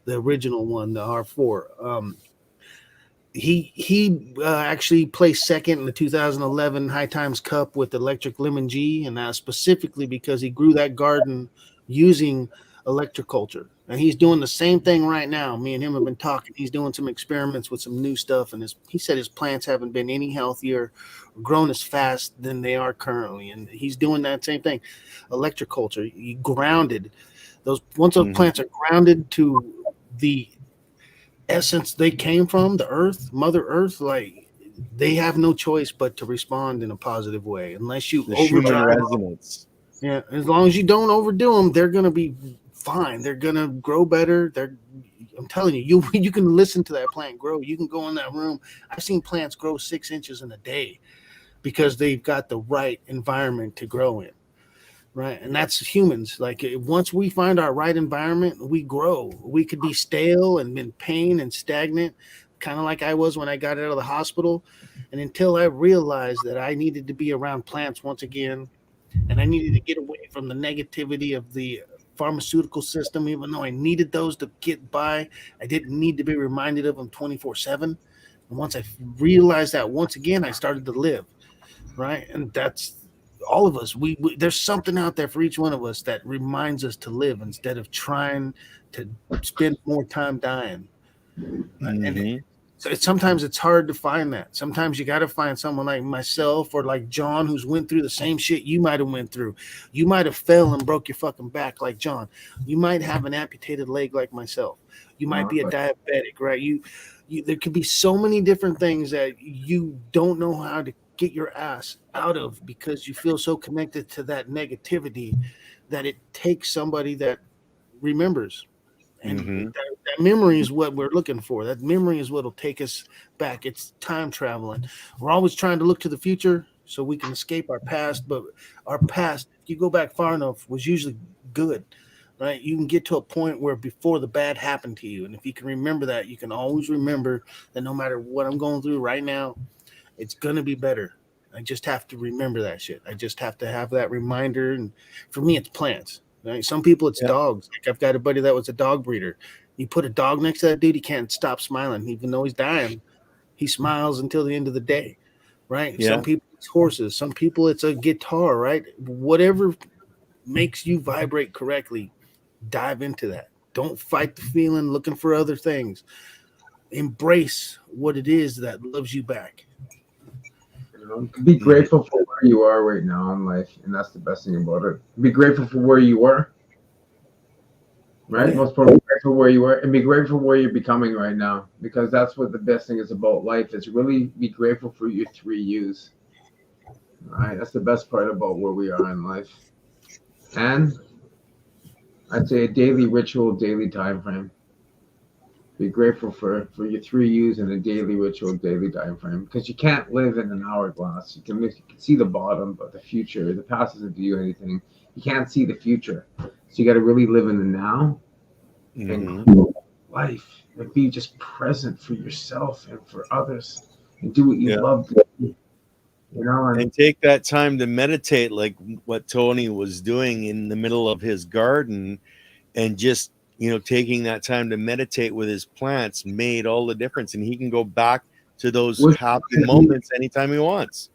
the original one, the R4. He actually placed second in the 2011 High Times Cup with Electric Lemon G, and specifically because he grew that garden using electroculture. And he's doing the same thing right now. Me and him have been talking. He's doing some experiments with some new stuff, and he said his plants haven't been any healthier, or grown as fast than they are currently. And he's doing that same thing. Electroculture, you grounded those. Once those plants are grounded to the essence they came from, the earth, Mother Earth, like they have no choice but to respond in a positive way, unless you The Schumann resonance. Yeah, as long as you don't overdo them, they're gonna be fine. They're gonna grow better. I'm telling you, you can listen to that plant grow. You can go in that room. I've seen plants grow 6 inches in a day because they've got the right environment to grow in. Right. And that's humans. Like once we find our right environment, we grow. We could be stale and in pain and stagnant, kind of like I was when I got out of the hospital. And until I realized that I needed to be around plants once again, and I needed to get away from the negativity of the pharmaceutical system, even though I needed those to get by, I didn't need to be reminded of them 24/7. And once I realized that once again, I started to live. Right. And that's all of us. We there's something out there for each one of us that reminds us to live instead of trying to spend more time dying. And sometimes it's hard to find that. Sometimes you got to find someone like myself or like John, who's went through the same shit you might have went through. You might have fell and broke your fucking back like John. You might have an amputated leg like myself. You might be a diabetic, right? You there could be so many different things that you don't know how to get your ass out of because you feel so connected to that negativity that it takes somebody that remembers. And that memory is what we're looking for. That memory is what will take us back. It's time traveling. We're always trying to look to the future so we can escape our past, but our past, if you go back far enough, was usually good, right? You can get to a point where before the bad happened to you. And if you can remember that, you can always remember that no matter what I'm going through right now, it's going to be better. I just have to remember that shit. I just have to have that reminder. And for me, it's plants. Right? Some people, it's dogs. Like I've got a buddy that was a dog breeder. You put a dog next to that dude, he can't stop smiling. Even though he's dying, he smiles until the end of the day. Right? Yeah. Some people, it's horses. Some people, it's a guitar. Right? Whatever makes you vibrate correctly, dive into that. Don't fight the feeling looking for other things. Embrace what it is that loves you back. Be grateful for where you are right now in life, and that's the best thing about it. Be grateful for where you were, right? Yeah. Most important, be grateful where you were, and be grateful where you're becoming right now, because that's what the best thing is about life. Is really be grateful for your 3 U's. All right, that's the best part about where we are in life, and I'd say a daily ritual, daily time frame. Be grateful for your 3 U's and a daily ritual, daily time frame, because you can't live in an hourglass. You can see the bottom, but the future, the past doesn't do you anything. You can't see the future, so you got to really live in the now and life, and be just present for yourself and for others, and do what you love to do. You know, and take that time to meditate, like what Tony was doing in the middle of his garden, and just taking that time to meditate with his plants made all the difference, and he can go back to those happy moments anytime he wants.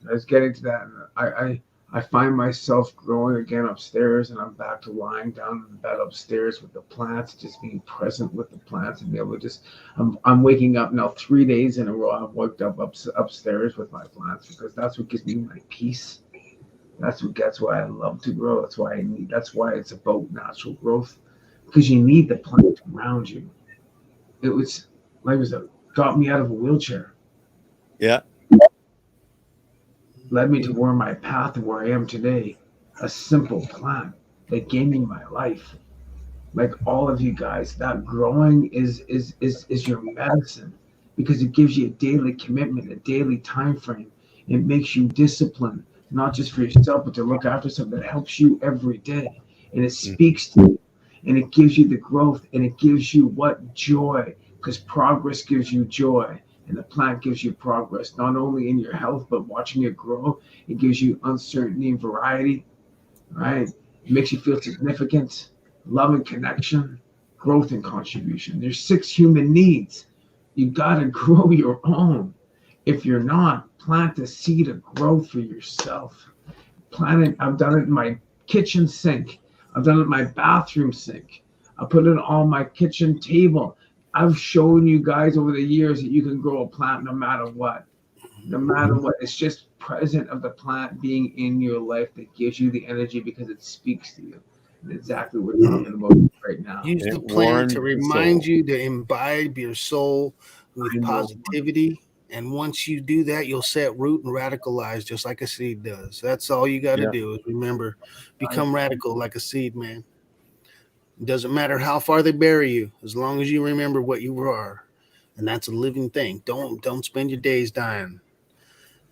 I was getting to that. I find myself growing again upstairs, and I'm back to lying down in the bed upstairs with the plants, just being present with the plants and be able to just. I'm waking up now 3 days in a row. I've woke up upstairs with my plants because that's what gives me my peace. That's why I love to grow. That's why it's about natural growth. Because you need the plant around you. It was got me out of a wheelchair. Yeah. Led me to my path to where I am today. A simple plant that gave me my life. Like all of you guys, that growing is your medicine, because it gives you a daily commitment, a daily time frame. It makes you disciplined, not just for yourself, but to look after something that helps you every day. And it speaks to you. And it gives you the growth, and it gives you joy, because progress gives you joy, and the plant gives you progress, not only in your health, but watching it grow. It gives you uncertainty and variety, right? It makes you feel significant, love and connection, growth and contribution. There's 6 human needs. You got to grow your own. If you're not, plant a seed of growth for yourself. I've done it in my kitchen sink. I've done it in my bathroom sink. I put it on my kitchen table. I've shown you guys over the years that you can grow a plant no matter what. No matter what, it's just present of the plant being in your life that gives you the energy because it speaks to you. And exactly what we're talking about right now. Use It the plant warms to the remind soul. you to imbibe your soul I with know. positivity. And once you do that, you'll set root and radicalize just like a seed does. That's all you got to Yeah. do is remember, become radical like a seed, man. It doesn't matter how far they bury you, as long as you remember what you are. And that's a living thing. Don't spend your days dying,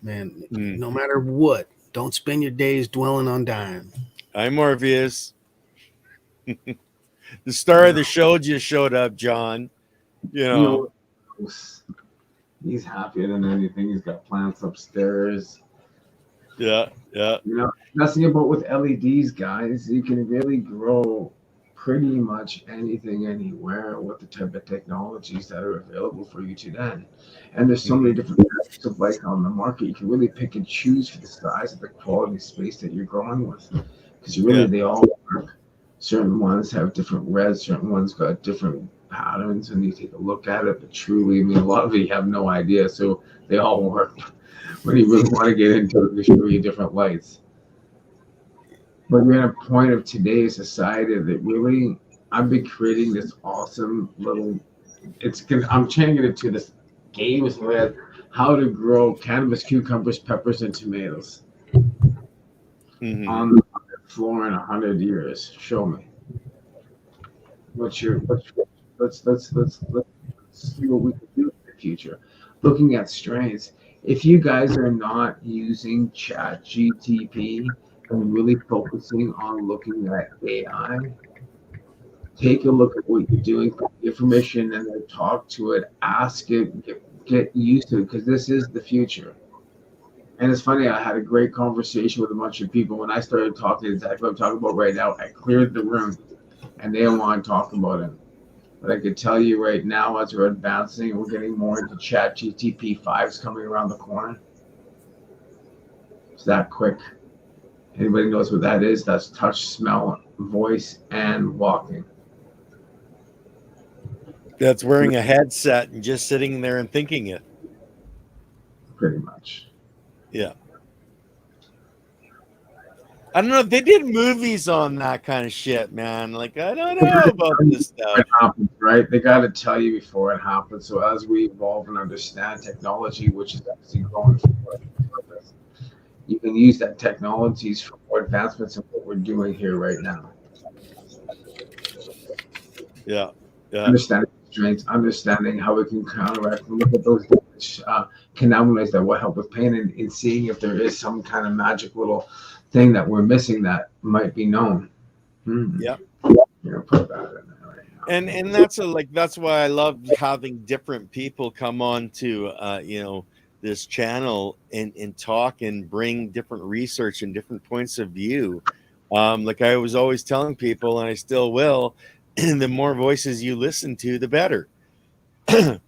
man. No matter what, don't spend your days dwelling on dying. I'm Morpheus. The star of the show just showed up, John. You know. He's happier than anything. He's got plants upstairs. Yeah. You know, that's the thing about with LEDs, guys. You can really grow pretty much anything anywhere with the type of technologies that are available for you today. And there's so many different types of light on the market. You can really pick and choose for the size of the quality space that you're growing with. Because they all work. Certain ones have different reds, certain ones got different patterns, and you take a look at it. But truly, I mean, a lot of it you have no idea, so they all work. When you really want to get into it, they show you different lights. But you're at a point of today's society that really, I've been creating this awesome little. I'm changing it to this game with how to grow cannabis, cucumbers, peppers, and tomatoes on the floor in 100 years. Show me. Let's see what we can do in the future. Looking at strains. If you guys are not using Chat GTP and really focusing on looking at AI, take a look at what you're doing, information, and then talk to it, ask it, get used to it, because this is the future. And it's funny, I had a great conversation with a bunch of people. When I started talking exactly what I'm talking about right now, I cleared the room and they don't want to talk about it. But I could tell you right now, as we're advancing, we're getting more into Chat GTP 5's coming around the corner. It's that quick. Anybody knows what that is? That's touch, smell, voice, and walking. That's wearing a headset and just sitting there and thinking it. Pretty much. Yeah. I don't know. They did movies on that kind of shit, man. Like, I don't know about this stuff. It happens, right? They got to tell you before it happens. So as we evolve and understand technology, which is actually growing for purpose, you can use that technologies for more advancements in what we're doing here right now. Yeah. Understanding strengths, understanding how we can counteract, look at those cannabinoids that will help with pain, and seeing if there is some kind of magic little thing that we're missing that might be known. Yeah. You're gonna put that in there right now. And that's why I love having different people come on to this channel and talk and bring different research and different points of view. Like I was always telling people, and I still will, the more voices you listen to, the better.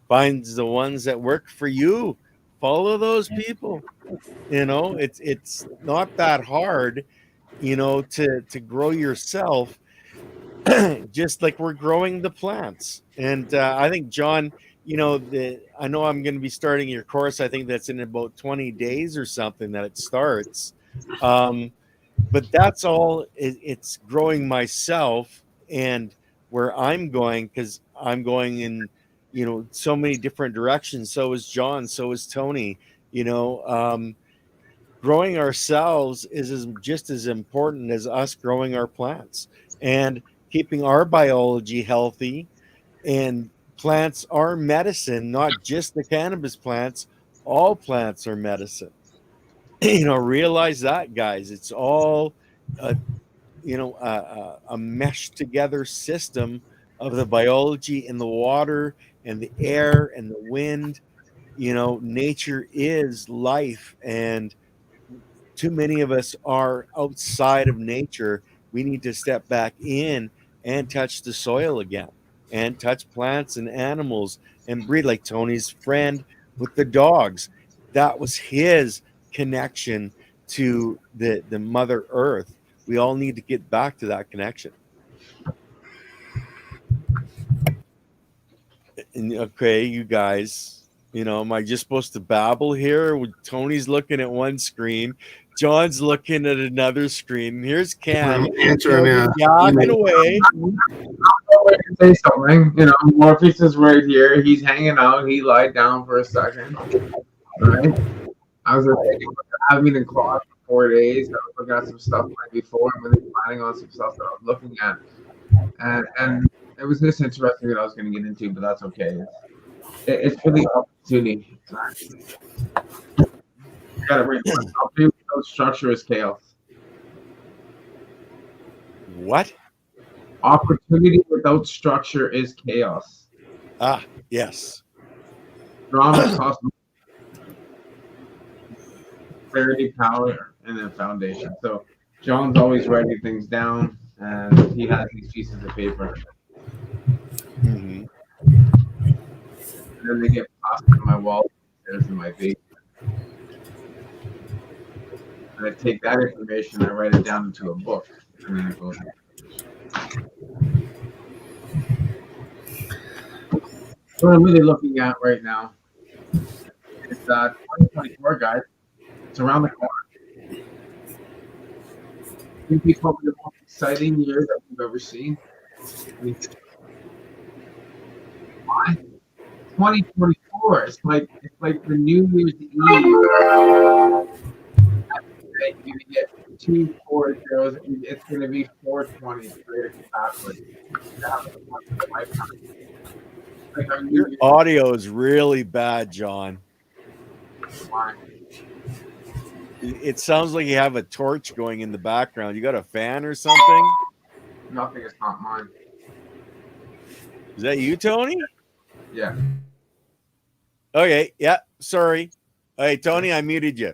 Find the ones that work for you. Follow those people. It's not that hard, to grow yourself, just like we're growing the plants. And I think, John, I know I'm going to be starting your course. I think that's in about 20 days or something that it starts. But that's all. It's growing myself and where I'm going, because I'm going in, so many different directions. So is John. So is Tony. Growing ourselves is just as important as us growing our plants and keeping our biology healthy. And plants are medicine, not just the cannabis plants. All plants are medicine. Realize that, guys. It's all a meshed together system of the biology and the water and the air and the wind. Nature is life, and too many of us are outside of nature. We need to step back in and touch the soil again and touch plants and animals and breathe, like Tony's friend with the dogs. That was his connection to the Mother Earth. We all need to get back to that connection. And okay, you guys, am I just supposed to babble here? Tony's looking at one screen, John's looking at another screen. Here's Ken Answering yakking away. Say something. Morpheus is right here. He's hanging out. He lied down for a second. Right. I was I've been in class for 4 days. I was looking at some stuff like before. I'm really planning on some stuff that I was looking at, and it was this interesting that I was going to get into, but that's okay. It's really opportunity. You gotta bring opportunity without structure is chaos. What? Opportunity without structure is chaos. Ah, yes. Drama costs clarity, power, and then foundation. So John's always writing things down, and he has these pieces of paper. Mm-hmm. And then they get passed to my wall upstairs in my basement. And I take that information and I write it down into a book. And then it goes. What I'm really looking at right now is 2024, guys. It's around the corner. I think it's probably the most exciting year that we've ever seen. Why? 2024. It's like the New Year's Eve. You're gonna get 2 4 zeros. It's gonna be 420 straight backwards. Your audio is really bad, John. Why? It sounds like you have a torch going in the background. You got a fan or something? Nothing. It's not mine. Is that you, Tony? Yeah. Okay. Yeah. Sorry. Hey, Tony, I muted you.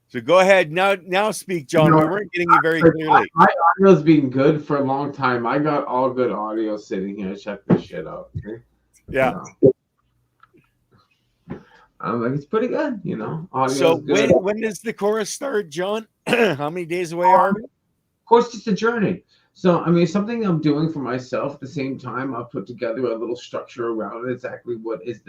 So go ahead now. Speak, John. We weren't getting you very clearly. My audio's been good for a long time. I got all good audio sitting here. Check this shit out. Okay? Yeah. It's pretty good, Audio's So good. when does the chorus start, John? How many days away are we? Of course, it's a journey. So, something I'm doing for myself at the same time, I've put together a little structure around it. Exactly what is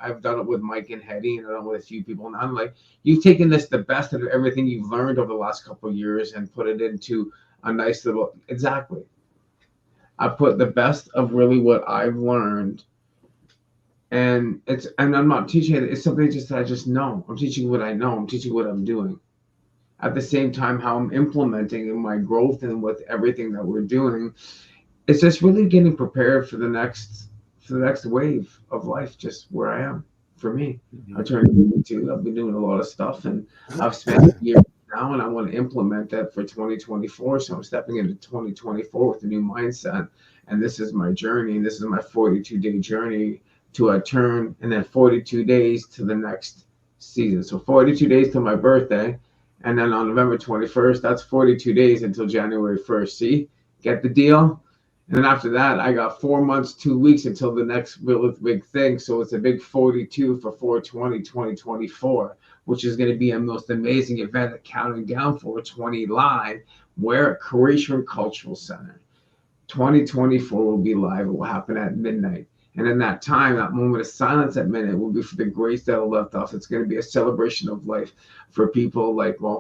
I've done it with Mike and Hetty, and I've done it with a few people. And I'm like, you've taken the best of everything you've learned over the last couple of years and put it into a nice little, exactly. I put the best of really what I've learned. And I'm not teaching it. It's something that I just know. I'm teaching what I know. I'm teaching what I'm doing. At the same time, how I'm implementing in my growth and with everything that we're doing, it's just really getting prepared for the next wave of life, just where I am. For me, I'm turning 22. I've been doing a lot of stuff, and I've spent years now, and I want to implement that for 2024. So I'm stepping into 2024 with a new mindset, and this is my journey. This is my 42-day journey to a turn, and then 42 days to the next season. So 42 days till my birthday. And then on November 21st, that's 42 days until January 1st. See, get the deal? And then after that, I got 4 months, 2 weeks until the next real big thing. So it's a big 42 for 420, 2024, which is going to be a most amazing event at Counting Down 420 Live, where at Croatian Cultural Center. 2024 will be live. It will happen at midnight. And in that time, that moment of silence at midnight will be for the grace that are left off. It's going to be a celebration of life for people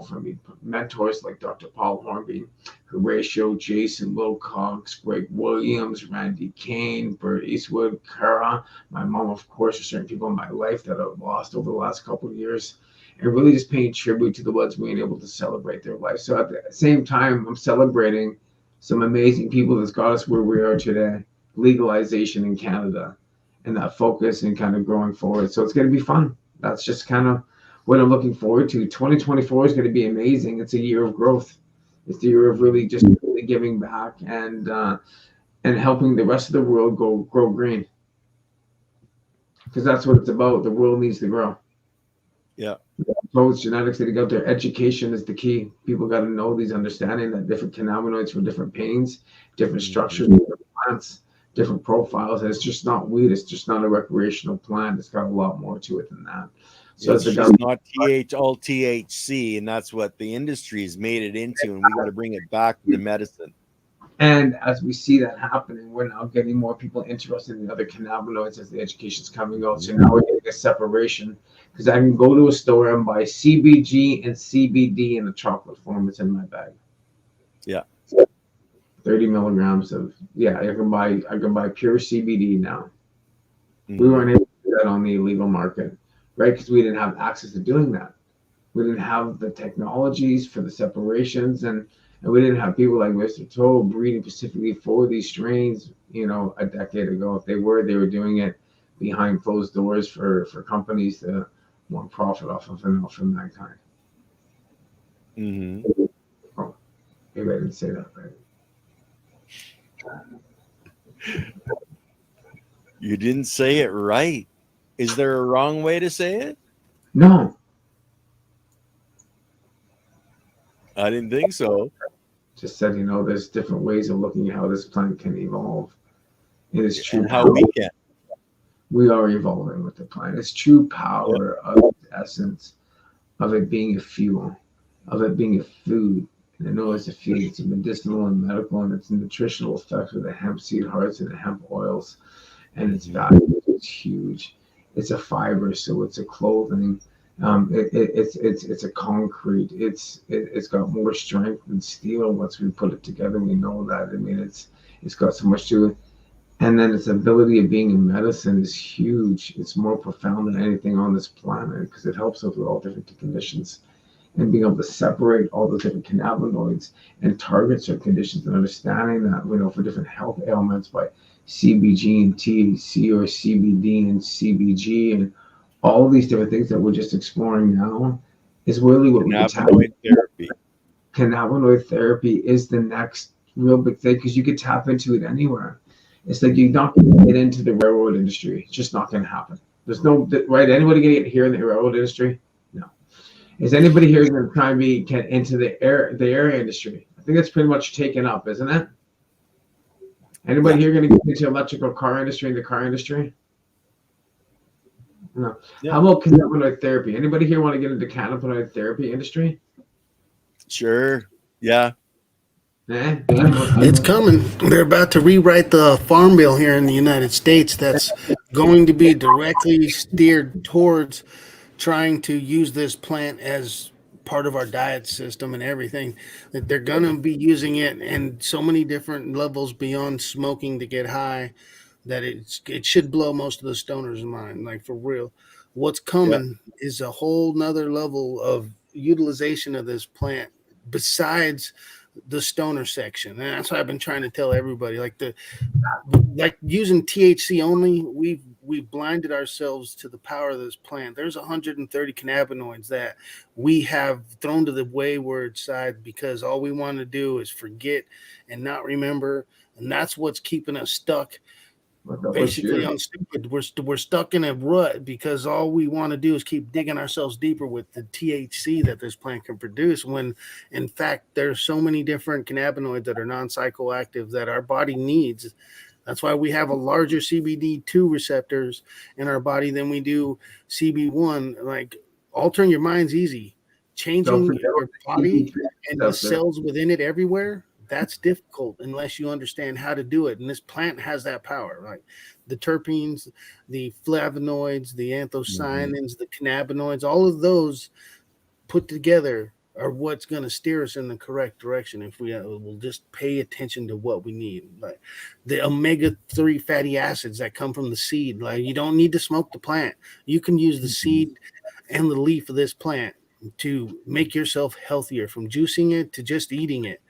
for me, mentors like Dr. Paul Hornby, Horatio, Jason Wilcox, Greg Williams, Randy Kane, Bert Eastwood, Kara, my mom, of course, there's certain people in my life that I've lost over the last couple of years. And really just paying tribute to the ones being able to celebrate their life. So at the same time, I'm celebrating some amazing people that's got us where we are today. Legalization in Canada and that focus and kind of growing forward. So it's going to be fun. That's just kind of what I'm looking forward to. 2024 is going to be amazing. It's a year of growth. It's the year of really giving back and helping the rest of the world grow green. Because that's what it's about. The world needs to grow. Yeah. Both genetics that go there. Education is the key. People got to know these understanding that different cannabinoids for different pains, different structures, different plants, different profiles. And it's just not weed. It's just not a recreational plant. It's got a lot more to it than that. So it's just not all THC, and that's what the industry has made it into, and we got to bring it back to the medicine. And as we see that happening, we're now getting more people interested in the other cannabinoids as the education's coming out. So now we're getting a separation because I can go to a store and buy CBG and CBD in a chocolate form. It's in my bag. Yeah. 30 milligrams of I can buy pure CBD now. Mm-hmm. We weren't able to do that on the illegal market, right? Because we didn't have access to doing that. We didn't have the technologies for the separations, and we didn't have people like Mr. Toe breeding specifically for these strains, a decade ago. If they were doing it behind closed doors for companies to want profit off of and from mankind. Mm-hmm. Oh, maybe I didn't say that right. You didn't say it right. Is there a wrong way to say it? No. I didn't think so. Just said, there's different ways of looking at how this plant can evolve. It is true. And how we can. We are evolving with the plant. It's true power of its essence, of it being a fuel, of it being a food. And I know it's a food. It's a medicinal and medical, and it's a nutritional effect of the hemp seed hearts and the hemp oils. And its value is huge. It's a fiber, so it's a clothing. It's a concrete. It's got more strength than steel. Once we put it together, we know that. I mean, it's got so much to it. And then its ability of being a medicine is huge. It's more profound than anything on this planet because it helps us with all different conditions. And being able to separate all those different cannabinoids and target certain conditions and understanding that, for different health ailments by CBG and THC or CBD and CBG and all these different things that we're just exploring now is really what we can tap into. Therapy. Cannabinoid therapy is the next real big thing because you could tap into it anywhere. It's like you're not going to get into the railroad industry. It's just not going to happen. There's no, right? Anybody going to get here in the railroad industry? No. Is anybody here going to try and get into the air industry? I think that's pretty much taken up, isn't it? Anybody here going to get into electrical car industry, the car industry? No. Yeah. How about cannabinoid therapy? Anybody here want to get into cannabinoid therapy industry? Sure. Yeah. It's coming. They're about to rewrite the farm bill here in the United States that's going to be directly steered towards trying to use this plant as part of our diet system and everything. That they're going to be using it in so many different levels beyond smoking to get high that it should blow most of the stoners' mind, like for real. What's coming is a whole nother level of utilization of this plant besides the stoner section. And that's what I've been trying to tell everybody. Like using THC only, we've blinded ourselves to the power of this plant. There's 130 cannabinoids that we have thrown to the wayward side because all we want to do is forget and not remember, and that's what's keeping us stuck. Basically, on stupid, we're stuck in a rut because all we want to do is keep digging ourselves deeper with the THC that this plant can produce. When in fact, there's so many different cannabinoids that are non-psychoactive that our body needs. That's why we have a larger CBD2 receptors in our body than we do CB1. Like altering your mind's easy, changing your body and the cells within it everywhere. That's difficult unless you understand how to do it. And this plant has that power, right? The terpenes, the flavonoids, the anthocyanins, the cannabinoids, all of those put together are what's going to steer us in the correct direction if we will just pay attention to what we need. Like the omega-3 fatty acids that come from the seed. Like you don't need to smoke the plant. You can use the seed and the leaf of this plant to make yourself healthier, from juicing it to just eating it.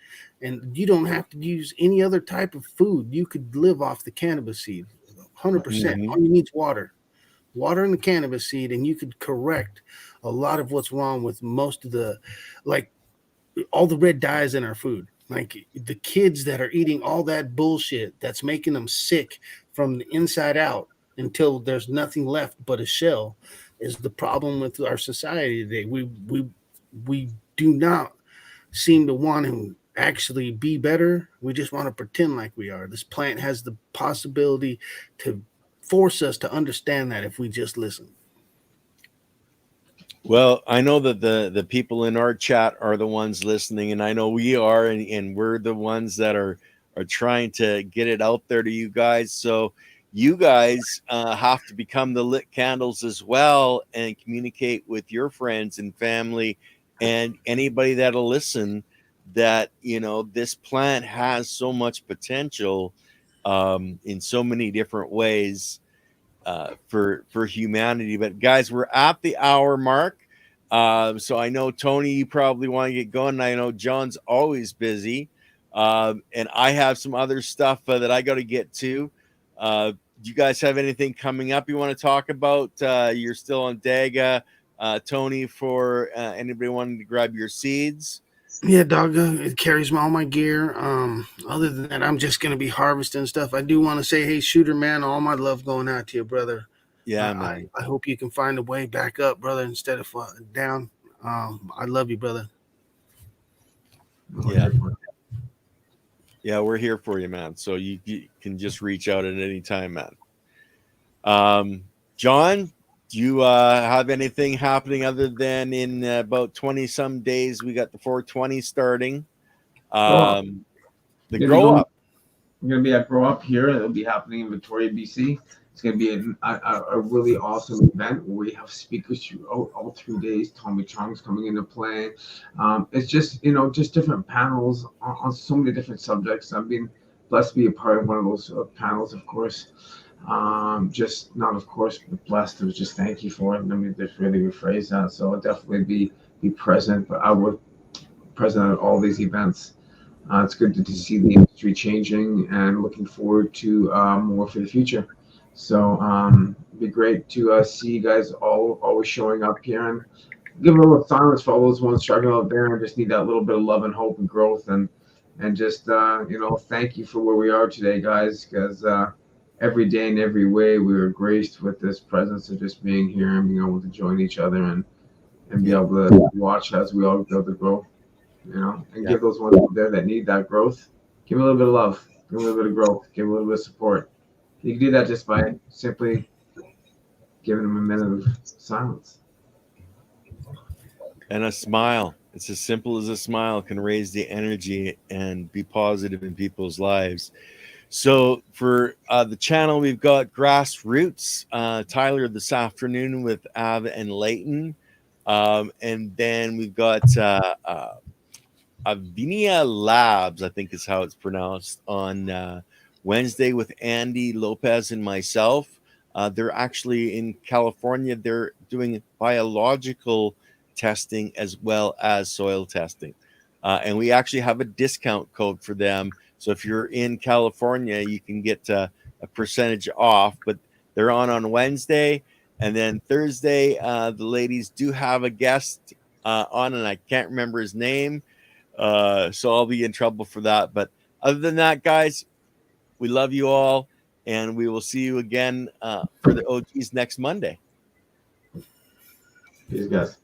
And you don't have to use any other type of food. You could live off the cannabis seed, 100%. All you need is water and the cannabis seed, and you could correct a lot of what's wrong with most of the, like all the red dyes in our food. Like the kids that are eating all that bullshit that's making them sick from the inside out until there's nothing left but a shell is the problem with our society today. We do not seem to want to actually be better. We just want to pretend like we are. This plant has the possibility to force us to understand that if we just listen. Well, I know that the people in our chat are the ones listening, and I know we are, and we're the ones that are are trying to get it out there to you guys. So you guys have to become the lit candles as well and communicate with your friends and family and anybody that'll listen that, you know, this plant has so much potential in so many different ways for humanity. But guys, we're at the hour mark. So I know, Tony, you probably want to get going. I know John's always busy. And I have some other stuff that I got to get to. Do you guys have anything coming up you want to talk about? You're still on Daga, Tony, for anybody wanting to grab your seeds. Yeah, dog. It carries all my gear. Other than that, I'm just gonna be harvesting stuff. I do want to say, hey, shooter man, all my love going out to you, brother. Yeah, man. I hope you can find a way back up, brother, instead of down. I love you, brother. Yeah. Yeah, we're here for you, man. So you can just reach out at any time, man. John, do you have anything happening other than in about 20 some days we got the 420 starting? The grow up. We're going to be at Grow Up here. It'll be happening in Victoria, BC. It's going to be a really awesome event where we have speakers throughout all 3 days. Tommy Chong's coming into play. It's just, you know, just different panels on so many different subjects. I've been blessed to be a part of one of those panels, of course. Just not, of course, but blessed to just thank you for it. Let me just really rephrase that. So I'll definitely be present, but I would present at all these events. It's good to see the industry changing and looking forward to more for the future. So it'd be great to see you guys all always showing up here, and give a little silence for all those ones struggling out there and just need that little bit of love and hope and growth, and just you know, thank you for where we are today, guys, because every day in every way we were graced with this presence of just being here and being able to join each other and be able to watch as we all go to grow. You know, and give those ones out there that need that growth, give them a little bit of love, give them a little bit of growth, give them a little bit of support. You can do that just by simply giving them a minute of silence. And a smile. It's as simple as a smile can raise the energy and be positive in people's lives. So for the channel, we've got Grassroots, Tyler this afternoon with Av and Leighton. And then we've got Avinia Labs, I think is how it's pronounced, on Wednesday with Andy Lopez and myself. They're actually in California. They're doing biological testing as well as soil testing. And we actually have a discount code for them. So if you're in California, you can get a percentage off. But they're on Wednesday. And then Thursday, the ladies do have a guest on, and I can't remember his name. So I'll be in trouble for that. But other than that, guys, we love you all. And we will see you again for the OGs next Monday. Peace, guys.